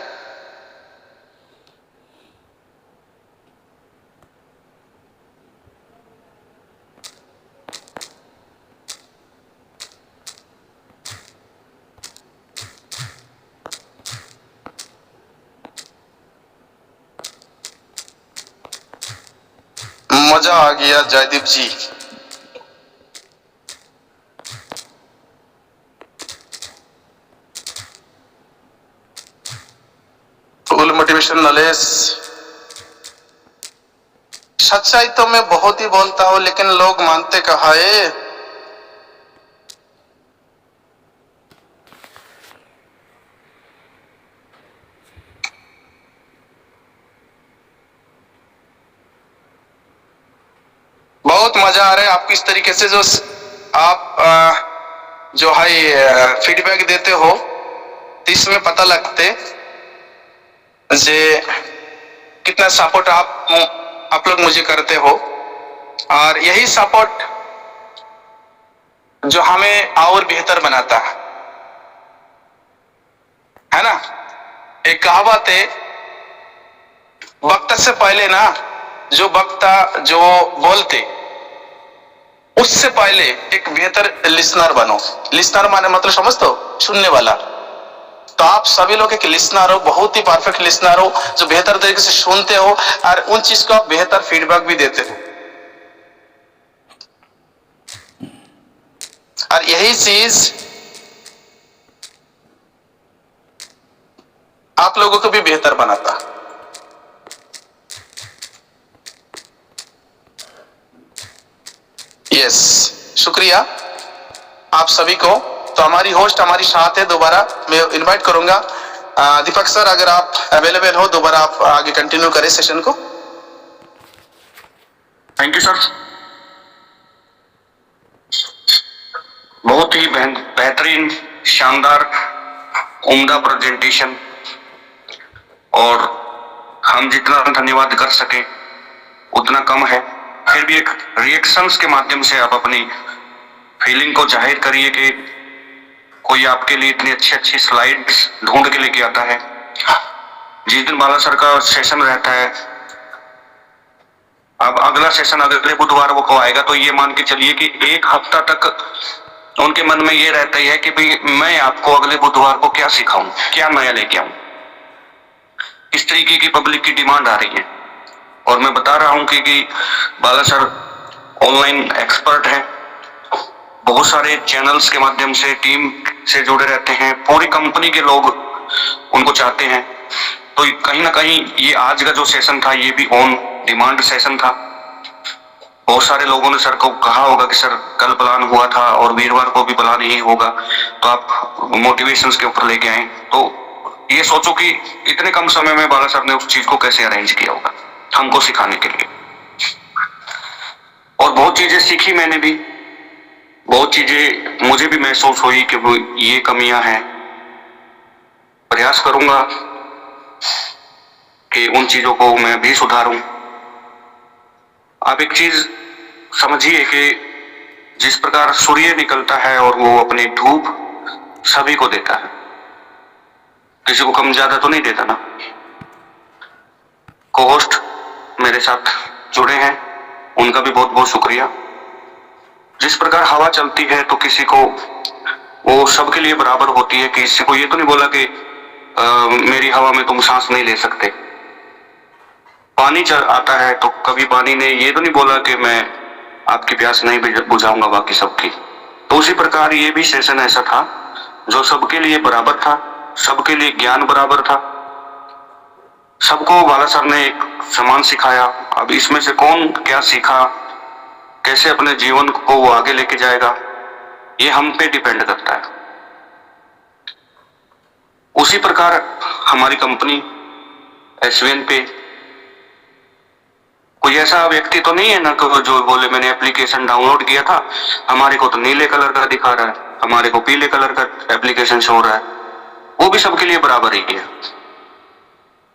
मजा आ गया Jaideep ji. Full motivation knowledge. सच्चाई तो मैं बहुत ही बोलता हूं, लेकिन लोग मानते कहाँ है। बहुत मजा आ रहा है आपको इस तरीके से जो आप जो है फीडबैक देते हो, इसमें पता लगते जे कितना सपोर्ट आप लोग मुझे करते हो। और यही सपोर्ट जो हमें और बेहतर बनाता है ना। एक कहावत है, वक्ता से पहले ना जो वक्ता जो बोलते उससे पहले एक बेहतर लिसनर बनो। लिसनर माने मतलब समझते हो, सुनने वाला। तो आप सभी लोग एक लिसनर हो, बहुत ही परफेक्ट लिसनर हो, जो बेहतर तरीके से सुनते हो और उन चीज को आप बेहतर फीडबैक भी देते हो। और यही चीज आप लोगों को भी बेहतर बनाता। यस, शुक्रिया आप सभी को। तो हमारी होस्ट हमारी साथ है, दोबारा मैं इनवाइट करूंगा दीपक सर, अगर आप अवेलेबल हो दोबारा आप आगे कंटिन्यू करें सेशन को। Thank you sir. बहुत ही बेहतरीन, शानदार, उम्दा प्रेजेंटेशन। और हम जितना धन्यवाद कर सके उतना कम है। फिर भी एक रिएक्शंस के माध्यम से आप अपनी फीलिंग को जाहिर करिए कि कोई आपके लिए इतनी अच्छी अच्छी स्लाइड्स ढूंढ के लेके आता है। जिस दिन बाला सर का सेशन रहता है, अब अगला सेशन अगले बुधवार को आएगा, तो ये मान के चलिए कि एक हफ्ता तक उनके मन में ये रहता ही है कि भाई मैं आपको अगले बुधवार को क्या सिखाऊं, क्या नया लेके आऊं। इस तरीके की पब्लिक की डिमांड आ रही है। और मैं बता रहा हूं कि बाला सर ऑनलाइन एक्सपर्ट हैं, बहुत सारे चैनल्स के माध्यम से टीम से जुड़े रहते हैं, पूरी कंपनी के लोग उनको चाहते हैं। तो कहीं ना कहीं ये आज का जो सेशन था ये भी ऑन डिमांड सेशन था। बहुत सारे लोगों ने सर को कहा होगा कि सर कल प्लान हुआ था और वीरवार को भी प्लान ही होगा, तो आप मोटिवेशंस के ऊपर लेके आए। तो ये सोचो कि इतने कम समय में बाला सर ने उस चीज को कैसे अरेंज किया होगा हमको सिखाने के लिए। और बहुत चीजें सीखी मैंने भी, बहुत चीजें मुझे भी महसूस हुई कि वो ये कमियां हैं। प्रयास करूंगा कि उन चीजों को मैं भी सुधारूं। आप एक चीज समझिए कि जिस प्रकार सूर्य निकलता है और वो अपनी धूप सभी को देता है, किसी को कम ज्यादा तो नहीं देता ना। को-होस्ट मेरे साथ जुड़े हैं, उनका भी बहुत बहुत शुक्रिया। जिस प्रकार हवा चलती है तो किसी को वो सबके लिए बराबर होती है, किसी को ये तो नहीं बोला कि मेरी हवा में तुम सांस नहीं ले सकते। पानी आता है तो कभी पानी ने ये तो नहीं बोला कि मैं आपकी प्यास नहीं बुझाऊंगा बाकी सबकी। तो उसी प्रकार ये भी सेशन ऐसा था जो सबके लिए बराबर था, सबके लिए ज्ञान बराबर था, सबको बाला सर ने एक समान सिखाया। अब इसमें से कौन क्या सीखा, कैसे अपने जीवन को वो आगे लेके जाएगा, ये हम पे डिपेंड करता है। उसी प्रकार हमारी कंपनी एसवीएन पे कोई ऐसा व्यक्ति तो नहीं है ना जो बोले मैंने एप्लीकेशन डाउनलोड किया था, हमारे को तो नीले कलर का दिखा रहा है, हमारे को पीले कलर का एप्लीकेशन शो हो रहा है। वो भी सबके लिए बराबर ही है,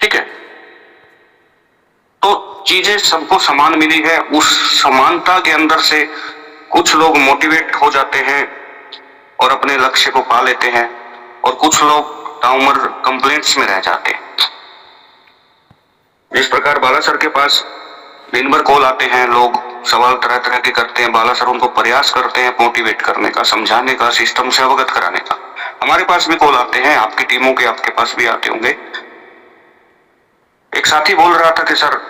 ठीक है। तो चीजें सबको समान मिली है। उस समानता के अंदर से कुछ लोग मोटिवेट हो जाते हैं और अपने लक्ष्य को पा लेते हैं, और कुछ लोग टाउमर कंप्लेंट्स में रह जाते हैं। इस प्रकार बाला सर के पास दिन भर कॉल आते हैं, लोग सवाल तरह तरह के करते हैं। बाला सर उनको प्रयास करते हैं मोटिवेट करने का, समझाने का, सिस्टम से अवगत कराने का। हमारे पास भी कॉल आते हैं, आपकी टीमों के आपके पास भी आते होंगे। एक साथी बोल रहा था कि सर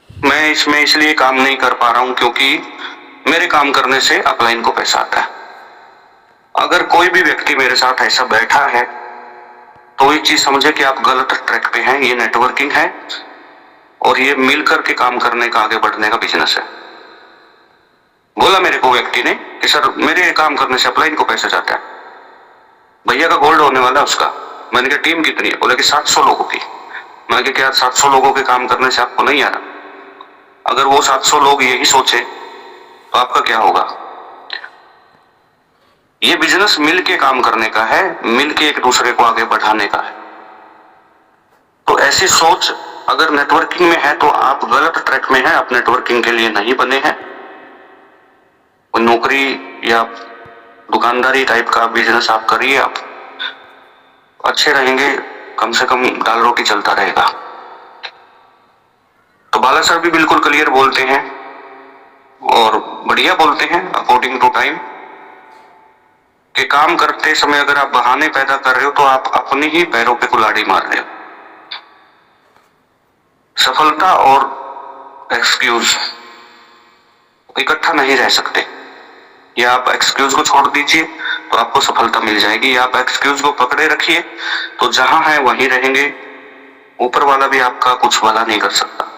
मैं इसमें इसलिए काम नहीं कर पा रहा हूं क्योंकि मेरे काम करने से अपलाइन को पैसा आता है। अगर कोई भी व्यक्ति मेरे साथ ऐसा बैठा है तो एक चीज समझे कि आप गलत ट्रैक पे हैं। ये नेटवर्किंग है और ये मिलकर के काम करने का, आगे बढ़ने का बिजनेस है। बोला मेरे को व्यक्ति ने कि सर मेरे काम करने से अपलाइन को पैसा जाता है, भैया का गोल्ड होने वाला है उसका। मैंने कहा टीम कितनी है? बोले कि 700 लोगों की। मैंने कहा क्या 700 लोगों के काम करने से आपको नहीं आ रहा? अगर वो 700 लोग यही सोचे तो आपका क्या होगा? ये बिजनेस मिलके काम करने का है, मिलके एक दूसरे को आगे बढ़ाने का है। तो ऐसी सोच अगर नेटवर्किंग में है तो आप गलत ट्रैक में हैं, आप नेटवर्किंग के लिए नहीं बने हैं। नौकरी या दुकानदारी टाइप का बिजनेस आप करिए, आप अच्छे रहेंगे, कम से कम दाल रोटी चलता रहेगा। तो बाला सर भी बिल्कुल क्लियर बोलते हैं और बढ़िया बोलते हैं अकॉर्डिंग टू टाइम कि काम करते समय अगर आप बहाने पैदा कर रहे हो तो आप अपने ही पैरों पे कुल्हाड़ी मार रहे हो। सफलता और एक्सक्यूज इकट्ठा नहीं रह सकते। या आप एक्सक्यूज को छोड़ दीजिए तो आपको सफलता मिल जाएगी, या आप एक्सक्यूज को पकड़े रखिए तो जहां है वहीं रहेंगे। ऊपर वाला भी आपका कुछ भला नहीं कर सकता।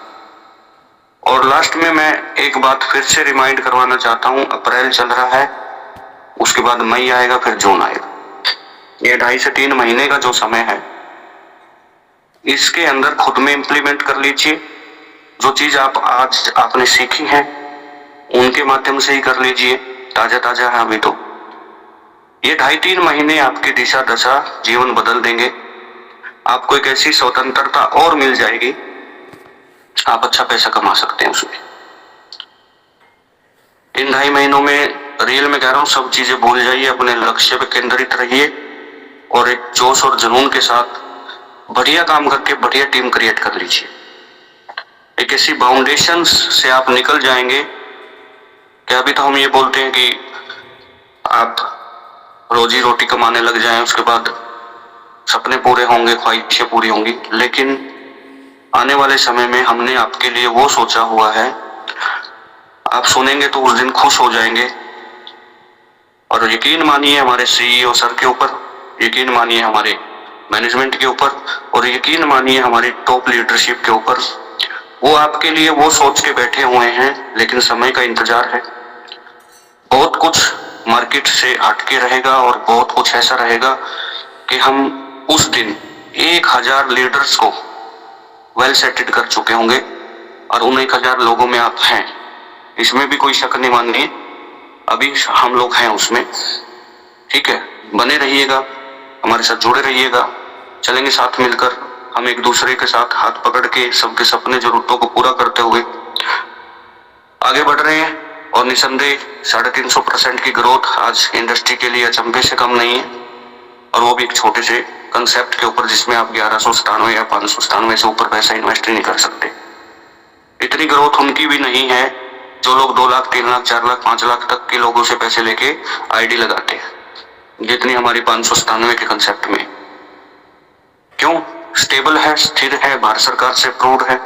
और लास्ट में मैं एक बात फिर से रिमाइंड करवाना चाहता हूं, अप्रैल चल रहा है, उसके बाद मई आएगा, फिर जून आएगा। ये 2.5 से 3 महीने का जो समय है, इसके अंदर खुद में इंप्लीमेंट कर लीजिए। जो चीज आप आज आपने सीखी है उनके माध्यम से ही कर लीजिए, ताजा ताजा है अभी तो। ये 2.5-3 महीने आपकी दिशा दशा जीवन बदल देंगे। आपको एक ऐसी स्वतंत्रता और मिल जाएगी, आप अच्छा पैसा कमा सकते हैं उसमें। इन 2.5 महीनों में रियल में कह रहा हूं, सब चीजें भूल जाइए, अपने लक्ष्य पे केंद्रित रहिए और एक जोश और जुनून के साथ बढ़िया काम करके बढ़िया टीम क्रिएट कर लीजिए। एक ऐसी फाउंडेशन से आप निकल जाएंगे कि अभी तो हम ये बोलते हैं कि आप रोजी रोटी कमाने लग जाएं, उसके बाद सपने पूरे होंगे, ख्वाहिशें पूरी होंगी। लेकिन आने वाले समय में हमने आपके लिए वो सोचा हुआ है, आप सुनेंगे तो उस दिन खुश हो जाएंगे। और यकीन मानिए हमारे सीईओ सर के ऊपर, यकीन मानिए हमारे मैनेजमेंट के ऊपर, और यकीन मानिए हमारी टॉप लीडरशिप के ऊपर। वो आपके लिए वो सोच के बैठे हुए हैं, लेकिन समय का इंतजार है। बहुत कुछ मार्केट से हटके रहेगा और बहुत कुछ ऐसा रहेगा कि हम उस दिन 1000 लीडर्स को वेल सेटेड कर चुके होंगे, और उन 1000 लोगों में आप हैं, इसमें भी कोई शक नहीं मानिए। अभी हम लोग हैं उसमें, ठीक है। बने रहिएगा, हमारे साथ जुड़े रहिएगा, चलेंगे साथ मिलकर। हम एक दूसरे के साथ हाथ पकड़ के सबके सपने जरूरतों को पूरा करते हुए आगे बढ़ रहे हैं। और निसंदेह 350% की ग्रोथ आज इंडस्ट्री के लिए अचंभे से कम नहीं है, और वो भी एक छोटे से कंसेप्ट के ऊपर जिसमें आप 1197 या 597 से ऊपर पैसा इन्वेस्ट नहीं कर सकते। इतनी ग्रोथ उनकी भी नहीं है जो लोग 2 लाख 3 लाख 4 लाख 5 लाख तक के लोगों से पैसे लेके आईडी लगाते हैं, जितनी हमारी 597 के कंसेप्ट में। क्यों? स्टेबल है, स्थिर है, भारत सरकार से अप्रूव्ड है,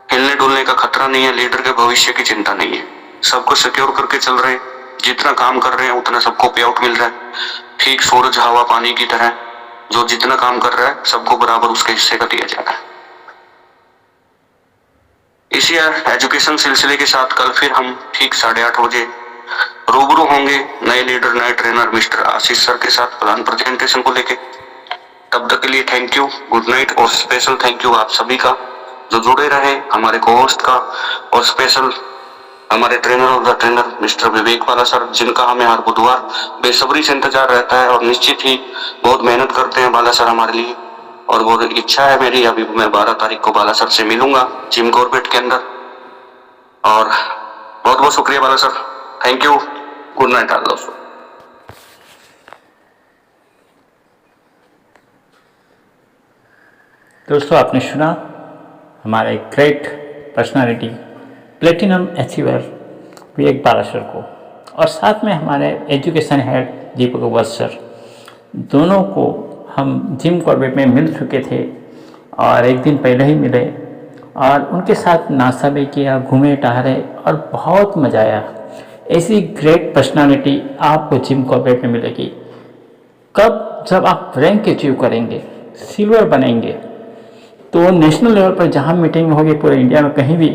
हिलने डुलने का खतरा नहीं है, लीडर के भविष्य की चिंता नहीं है, सबको सिक्योर करके चल रहे हैं। जितना काम कर रहे हैं उतना सबको पे आउट मिल रहा है, ठीक सूरज हवा पानी की तरह। जो जितना काम कर रहा है सबको बराबर उसके हिस्से का दिया जाना है। इसी एजुकेशन सिलसिले के साथ कल फिर हम ठीक 8:30 बजे रूबरू होंगे नए लीडर नए ट्रेनर मिस्टर आशीष सर के साथ प्लान प्रेजेंटेशन को लेके। तब तक के लिए थैंक यू, गुड नाइट और स्पेशल थैंक यू आप सभी का जो जुड़े रहे, हमारे को होस्ट का, और स्पेशल हमारे trainer of the trainer mister Vivek वाला सर, जिनका हमें हर बुधवार बेसब्री से इंतजार रहता है और निश्चित ही बहुत मेहनत करते हैं बाला सर हमारे लिए। और वो इच्छा है मेरी, अभी मैं 12 तारीख को बाला सर से मिलूंगा जिम कॉर्बेट के अंदर। और बहुत बहुत शुक्रिया Bala sir, thank you, good night all दोस्तों। दोस्तों आपने सुना हमारे great personality platinum achiever Vivek Bala sir को, और साथ में हमारे education head Deepak Vats sir, दोनों को हम जिम कॉर्बेट में मिल चुके थे और एक दिन पहले ही मिले और उनके साथ नाश्ता भी किया, घूमे टहरे और बहुत मज़ा आया। ऐसी ग्रेट पर्सनालिटी आपको जिम कॉर्बेट में मिलेगी कब? जब आप रैंक अचीव करेंगे, सिल्वर बनेंगे, तो नेशनल लेवल पर जहाँ मीटिंग होगी पूरे इंडिया में कहीं भी,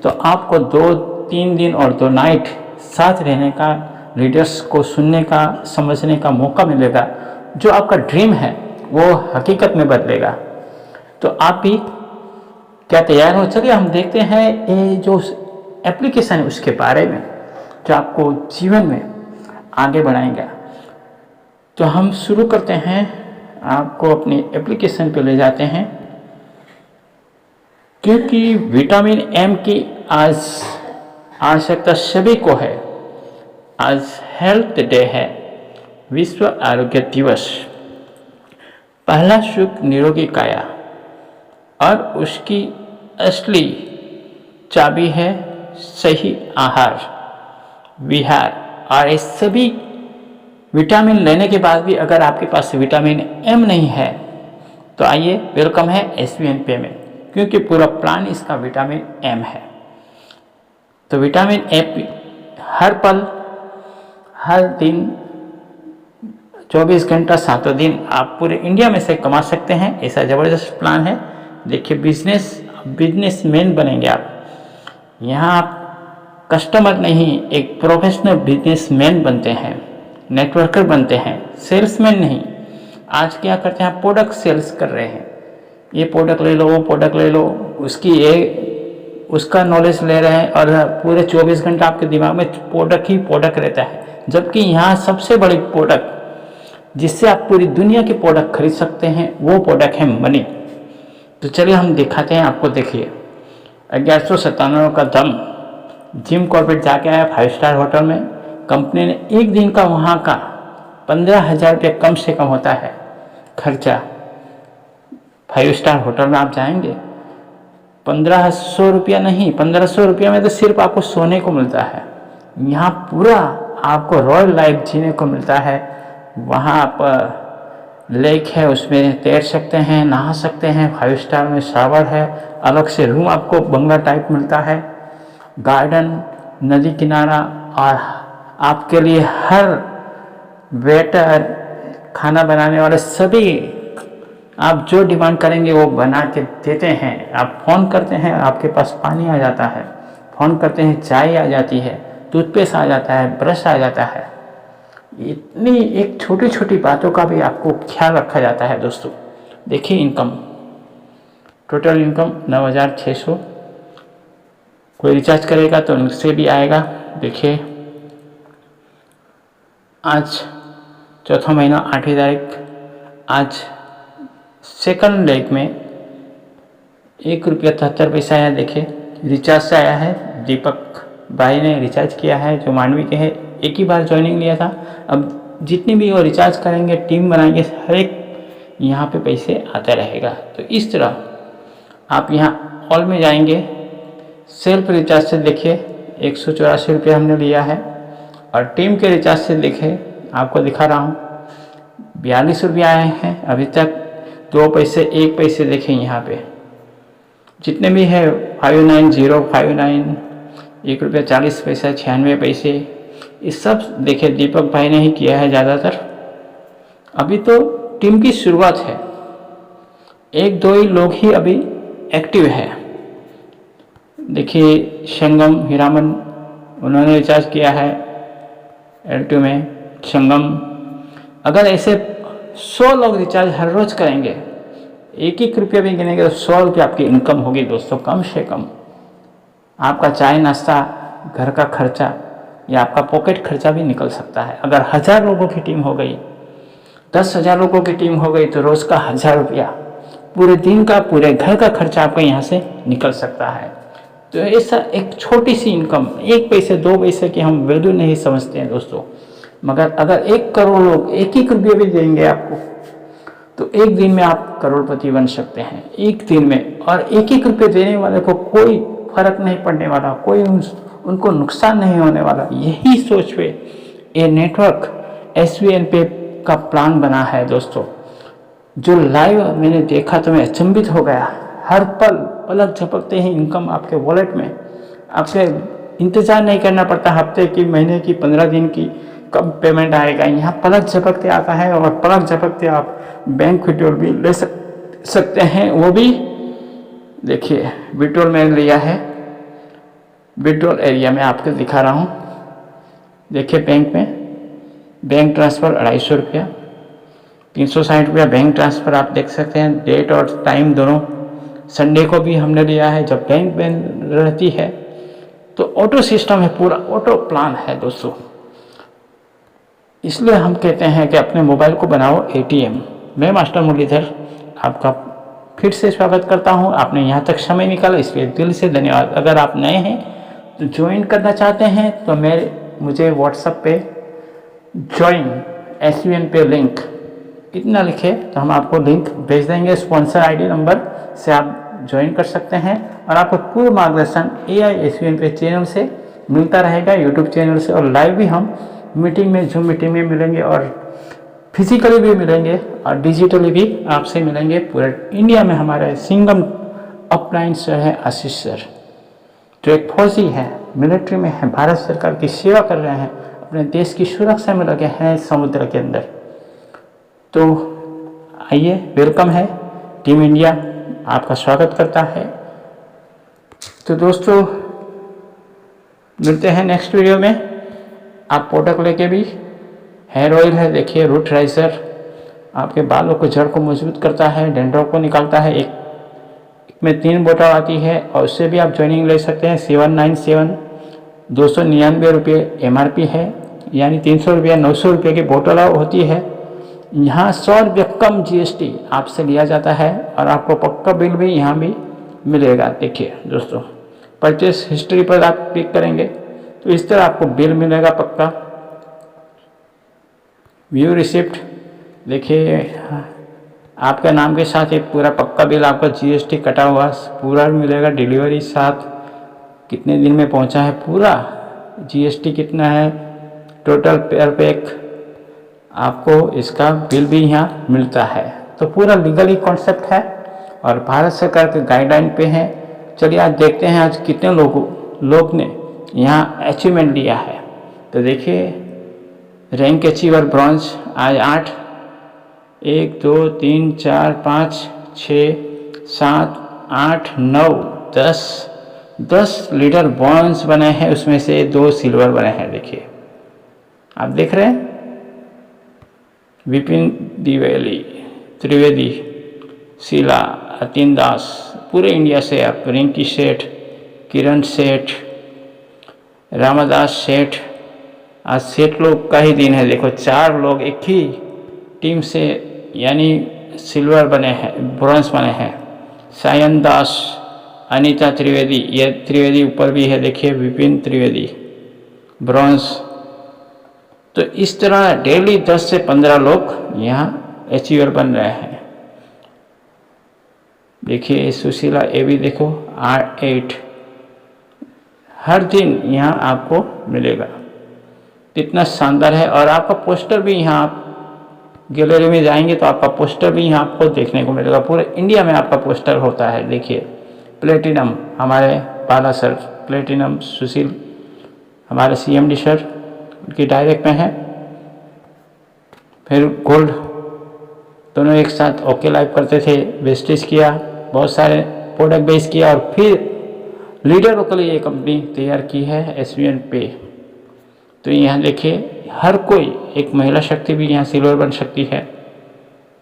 तो आपको 2-3 दिन और 2 नाइट साथ रहने का, लीडर्स को सुनने का, समझने का मौका मिलेगा। जो आपका ड्रीम है वो हकीकत में बदलेगा। तो आप भी क्या तैयार हो? चलिए हम देखते हैं ये जो एप्लीकेशन है उसके बारे में जो आपको जीवन में आगे बढ़ाएगा। तो हम शुरू करते हैं, आपको अपनी एप्लीकेशन पे ले जाते हैं, क्योंकि विटामिन एम की आज आवश्यकता सभी को है। आज हेल्थ डे है, विश्व आरोग्य दिवस। पहला सुख निरोगी काया और उसकी असली चाबी है सही आहार विहार। और ये सभी विटामिन लेने के बाद भी अगर आपके पास विटामिन एम नहीं है तो आइए, वेलकम है SVN पे में, क्योंकि पूरा प्लान इसका विटामिन एम है। तो विटामिन एम हर पल, हर दिन, 24 घंटा 7 दिन आप पूरे इंडिया में से कमा सकते हैं। ऐसा ज़बरदस्त प्लान है। देखिए, बिजनेसमैन बनेंगे आप। यहाँ आप कस्टमर नहीं, एक प्रोफेशनल बिजनेसमैन बनते हैं, नेटवर्कर बनते हैं, सेल्समैन नहीं। आज क्या करते हैं, आप प्रोडक्ट सेल्स कर रहे हैं, ये प्रोडक्ट ले लो, वो प्रोडक्ट ले लो, उसका नॉलेज ले रहे हैं और पूरे 24 घंटा आपके दिमाग में प्रोडक्ट ही प्रोडक्ट रहता है। जबकि यहाँ सबसे बड़ी प्रोडक्ट जिससे आप पूरी दुनिया के प्रोडक्ट खरीद सकते हैं वो प्रोडक्ट है मनी। तो चलिए हम दिखाते हैं आपको। देखिए, 1197 का दम, जिम कॉर्बेट जाके आया 5 स्टार होटल में। कंपनी ने एक दिन का वहाँ का 15,000 रुपये कम से कम होता है खर्चा। 5 स्टार होटल में आप जाएंगे, 1500 रुपया नहीं, 1500 रुपया में तो सिर्फ आपको सोने को मिलता है। यहाँ पूरा आपको रॉयल लाइफ जीने को मिलता है। वहाँ आप लेक है, उसमें तैर सकते हैं, नहा सकते हैं। 5 स्टार में शावर है, अलग से रूम आपको बंगला टाइप मिलता है, गार्डन, नदी किनारा, और आपके लिए हर वेटर, खाना बनाने वाले सभी, आप जो डिमांड करेंगे वो बना के देते हैं। आप फ़ोन करते हैं, आपके पास पानी आ जाता है, फ़ोन करते हैं चाय आ जाती है, टूथपेस्ट आ जाता है, ब्रश आ जाता है। इतनी एक छोटी छोटी बातों का भी आपको ख्याल रखा जाता है। दोस्तों देखिए, इनकम, टोटल इनकम 9,600। कोई रिचार्ज करेगा तो उनसे भी आएगा। देखिए, आज चौथा महीना 8वीं तारीख, आज सेकंड लेग में 1 रुपया 73 पैसा आया। देखिए, रिचार्ज से आया है, दीपक भाई ने रिचार्ज किया है, जो मांडवी के हैं। एक ही बार ज्वाइनिंग लिया था। अब जितनी भी वो रिचार्ज करेंगे, टीम बनाएंगे, हर एक यहाँ पे पैसे आता रहेगा। तो इस तरह आप यहाँ ऑल में जाएंगे, सेल्फ रिचार्ज से देखिए 184 रुपये हमने लिया है, और टीम के रिचार्ज से देखे, आपको दिखा रहा हूँ 42 रुपये आए हैं अभी तक। 2 पैसे 1 पैसे देखें यहाँ पे, जितने भी है 59059, 1 रुपया 40 पैसा, 96 पैसे, ये सब देखे दीपक भाई ने ही किया है ज़्यादातर। अभी तो टीम की शुरुआत है, 1-2 ही लोग ही अभी एक्टिव है। देखिए संगम हीरामन, उन्होंने रिचार्ज किया है L2 में। संगम, अगर ऐसे 100 लोग रिचार्ज हर रोज करेंगे, 1-1 रुपया भी गिनेंगे तो 100 रुपये आपकी इनकम होगी दोस्तों, कम से कम। आपका चाय नाश्ता, घर का खर्चा या आपका पॉकेट खर्चा भी निकल सकता है। अगर 1000 लोगों की टीम हो गई, 10,000 लोगों की टीम हो गई तो रोज़ का 1000 रुपया, पूरे दिन का, पूरे घर का खर्चा आपका यहाँ से निकल सकता है। तो ऐसा एक छोटी सी इनकम, 1 पैसे 2 पैसे की हम वैल्यू नहीं समझते हैं दोस्तों, मगर अगर 1 करोड़ लोग 1-1 रुपये भी देंगे आपको, तो एक दिन में आप करोड़पति बन सकते हैं, एक दिन में। और 1-1 रुपये देने वाले को कोई फर्क नहीं पड़ने वाला, कोई उनको नुकसान नहीं होने वाला। यही सोच पे ये नेटवर्क SVN पे का प्लान बना है दोस्तों, जो लाइव मैंने देखा तो मैं अचंभित हो गया। हर पल पलक झपकते ही इनकम आपके वॉलेट में, आपके इंतज़ार नहीं करना पड़ता हफ्ते की, महीने की, 15 दिन की कब पेमेंट आएगा। यहाँ पलक झपकते आता है और पलक झपकते आप बैंक विड्रॉल भी ले सकते हैं। वो भी देखिए विड्रॉल मैंने लिया है, विड्रॉल एरिया में आपको दिखा रहा हूँ। देखिए बैंक में बैंक ट्रांसफ़र 250 रुपया, 360 रुपया बैंक ट्रांसफ़र आप देख सकते हैं। डेट और टाइम दोनों, संडे को भी हमने लिया है जब बैंक बंद रहती है। तो ऑटो सिस्टम है, पूरा ऑटो प्लान है दोस्तों। इसलिए हम कहते हैं कि अपने मोबाइल को बनाओ ATM। मैं मास्टर मुरलीधर आपका फिर से स्वागत करता हूं। आपने यहां तक समय निकाला, इसलिए दिल से धन्यवाद। अगर आप नए हैं तो ज्वाइन करना चाहते हैं तो मुझे व्हाट्सएप पे ज्वाइन SVN पे लिंक इतना लिखे तो हम आपको लिंक भेज देंगे। स्पॉन्सर ID नंबर से आप ज्वाइन कर सकते हैं और आपको पूर्ण मार्गदर्शन AI SVN पे चैनल से मिलता रहेगा, यूट्यूब चैनल से। और लाइव भी हम मीटिंग में, जूम मीटिंग में मिलेंगे और फिजिकली भी मिलेंगे और डिजिटली भी आपसे मिलेंगे। पूरे इंडिया में हमारे सिंगम अपलाइन सर है आशीष सर, जो एक फौजी है, मिलिट्री में है, भारत सरकार की सेवा कर रहे हैं, अपने देश की सुरक्षा में लगे हैं समुद्र के अंदर। तो आइए, वेलकम है, टीम इंडिया आपका स्वागत करता है। तो दोस्तों मिलते हैं नेक्स्ट वीडियो में। आप प्रोडक्ट लेके भी, हेयर ऑयल है देखिए, रूट राइजर, आपके बालों को, जड़ को मजबूत करता है, डैंड्रफ को निकालता है। एक में 3 बोतल आती है और उससे भी आप ज्वाइनिंग ले सकते हैं। 797 299 रुपये MRP है, यानी 300 रुपया, 900 रुपये की बोतल होती है। यहाँ 100 रुपये कम GST आपसे लिया जाता है और आपको पक्का बिल भी यहाँ भी मिलेगा। देखिए दोस्तों, परचेस हिस्ट्री पर आप क्लिक करेंगे तो इस तरह आपको बिल मिलेगा पक्का। व्यू रिसिप्ट देखिए, आपका नाम के साथ एक पूरा पक्का बिल, आपका GST कटा हुआ पूरा मिलेगा। डिलीवरी साथ कितने दिन में पहुंचा है, पूरा GST कितना है, टोटल पेयर पैक, आपको इसका बिल भी यहाँ मिलता है। तो पूरा लीगली कॉन्सेप्ट है और भारत सरकार के गाइडलाइन पे है। चलिए आज देखते हैं आज कितने लोग ने यहाँ अचीवमेंट लिया है। तो देखिए, रैंक अचीवर ब्रॉन्ज आज 8, 1 2 3 4 5 6 7 8 9 10 लीडर ब्रॉन्ज बने हैं, उसमें से 2 सिल्वर बने हैं। देखिए आप देख रहे हैं, विपिन त्रिवेदी, शीला, अतिन दास, पूरे इंडिया से आप, रिंकी सेठ, किरण सेठ, रामदास सेठ। आज सेठ लोग का ही दिन है। देखो 4 लोग एक ही टीम से यानी सिल्वर बने हैं, ब्रॉन्ज बने हैं। सायन दास, अनीता त्रिवेदी, ये त्रिवेदी ऊपर भी है देखिए, विपिन त्रिवेदी ब्रॉन्ज। तो इस तरह डेली 10 से 15 लोग यहाँ अचीवर बन रहे हैं। देखिए सुशीला, ये भी देखो 8 हर दिन यहाँ आपको मिलेगा। कितना शानदार है। और आपका पोस्टर भी यहाँ, आप गैलरी में जाएंगे तो आपका पोस्टर भी यहाँ आपको देखने को मिलेगा। पूरे इंडिया में आपका पोस्टर होता है। देखिए प्लेटिनम हमारे बाला सर, प्लेटिनम सुशील हमारे CMD सर की डायरेक्ट में है। फिर गोल्ड दोनों एक साथ ओके लाइव करते थे, वेस्टेज किया, बहुत सारे प्रोडक्ट बेच किया और फिर लीडरों के लिए ये कंपनी तैयार की है SVN पे। तो यहाँ देखिए हर कोई, एक महिला शक्ति भी यहाँ सिल्वर बन सकती है।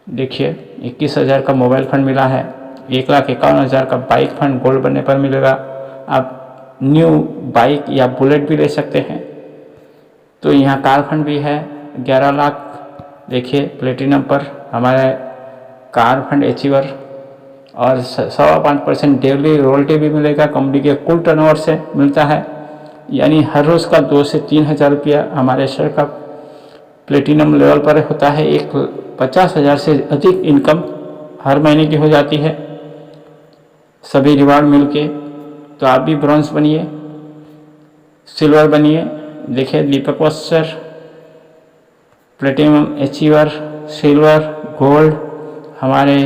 देखिए 21,000 का मोबाइल फंड मिला है, 1,51,000 का बाइक फंड गोल्ड बनने पर मिलेगा। आप न्यू बाइक या बुलेट भी ले सकते हैं। तो यहाँ कार फंड भी है 11 लाख। देखिए प्लेटिनम पर हमारा कार फंड अचीवर और 5.25% डेली रॉयल्टी भी मिलेगा, कंपनी के कुल टर्नओवर से मिलता है। यानी हर रोज़ का 2 से 3 हज़ार रुपया हमारे शेयर का प्लेटिनम लेवल पर होता है। 50,000 से अधिक इनकम हर महीने की हो जाती है, सभी रिवार्ड मिलके। तो आप भी ब्रॉन्ज बनिए, सिल्वर बनिए। देखिए दीपक वत्सर, प्लेटिनम अचीवर, सिल्वर, गोल्ड। हमारे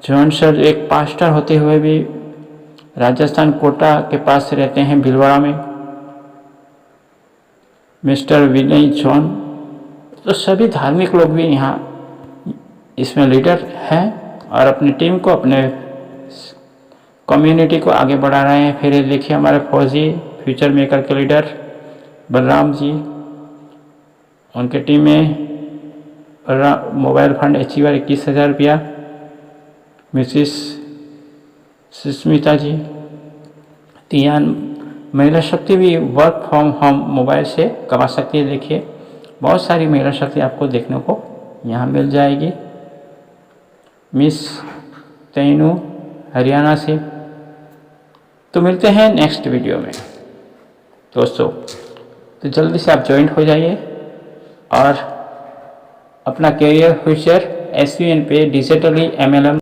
जॉन सर एक पास्टर होते हुए भी राजस्थान कोटा के पास रहते हैं, भीलवाड़ा में। मिस्टर विनय जॉन, तो सभी धार्मिक लोग भी यहाँ इसमें लीडर हैं और अपनी टीम को, अपने कम्युनिटी को आगे बढ़ा रहे हैं। फिर देखिए हमारे फौजी फ्यूचर मेकर के लीडर बलराम जी, उनके टीम में मोबाइल फंड अचीवर 21,000 रुपया। मिसिस सुष्मिता जी, तियान महिला शक्ति भी वर्क फ्रॉम होम मोबाइल से कमा सकती है। देखिए बहुत सारी महिला शक्ति आपको देखने को यहाँ मिल जाएगी। मिस तैनू हरियाणा से। तो मिलते हैं नेक्स्ट वीडियो में दोस्तों। तो जल्दी से आप ज्वाइन हो जाइए और अपना कैरियर फ्यूचर SVN पे डिजिटली MLM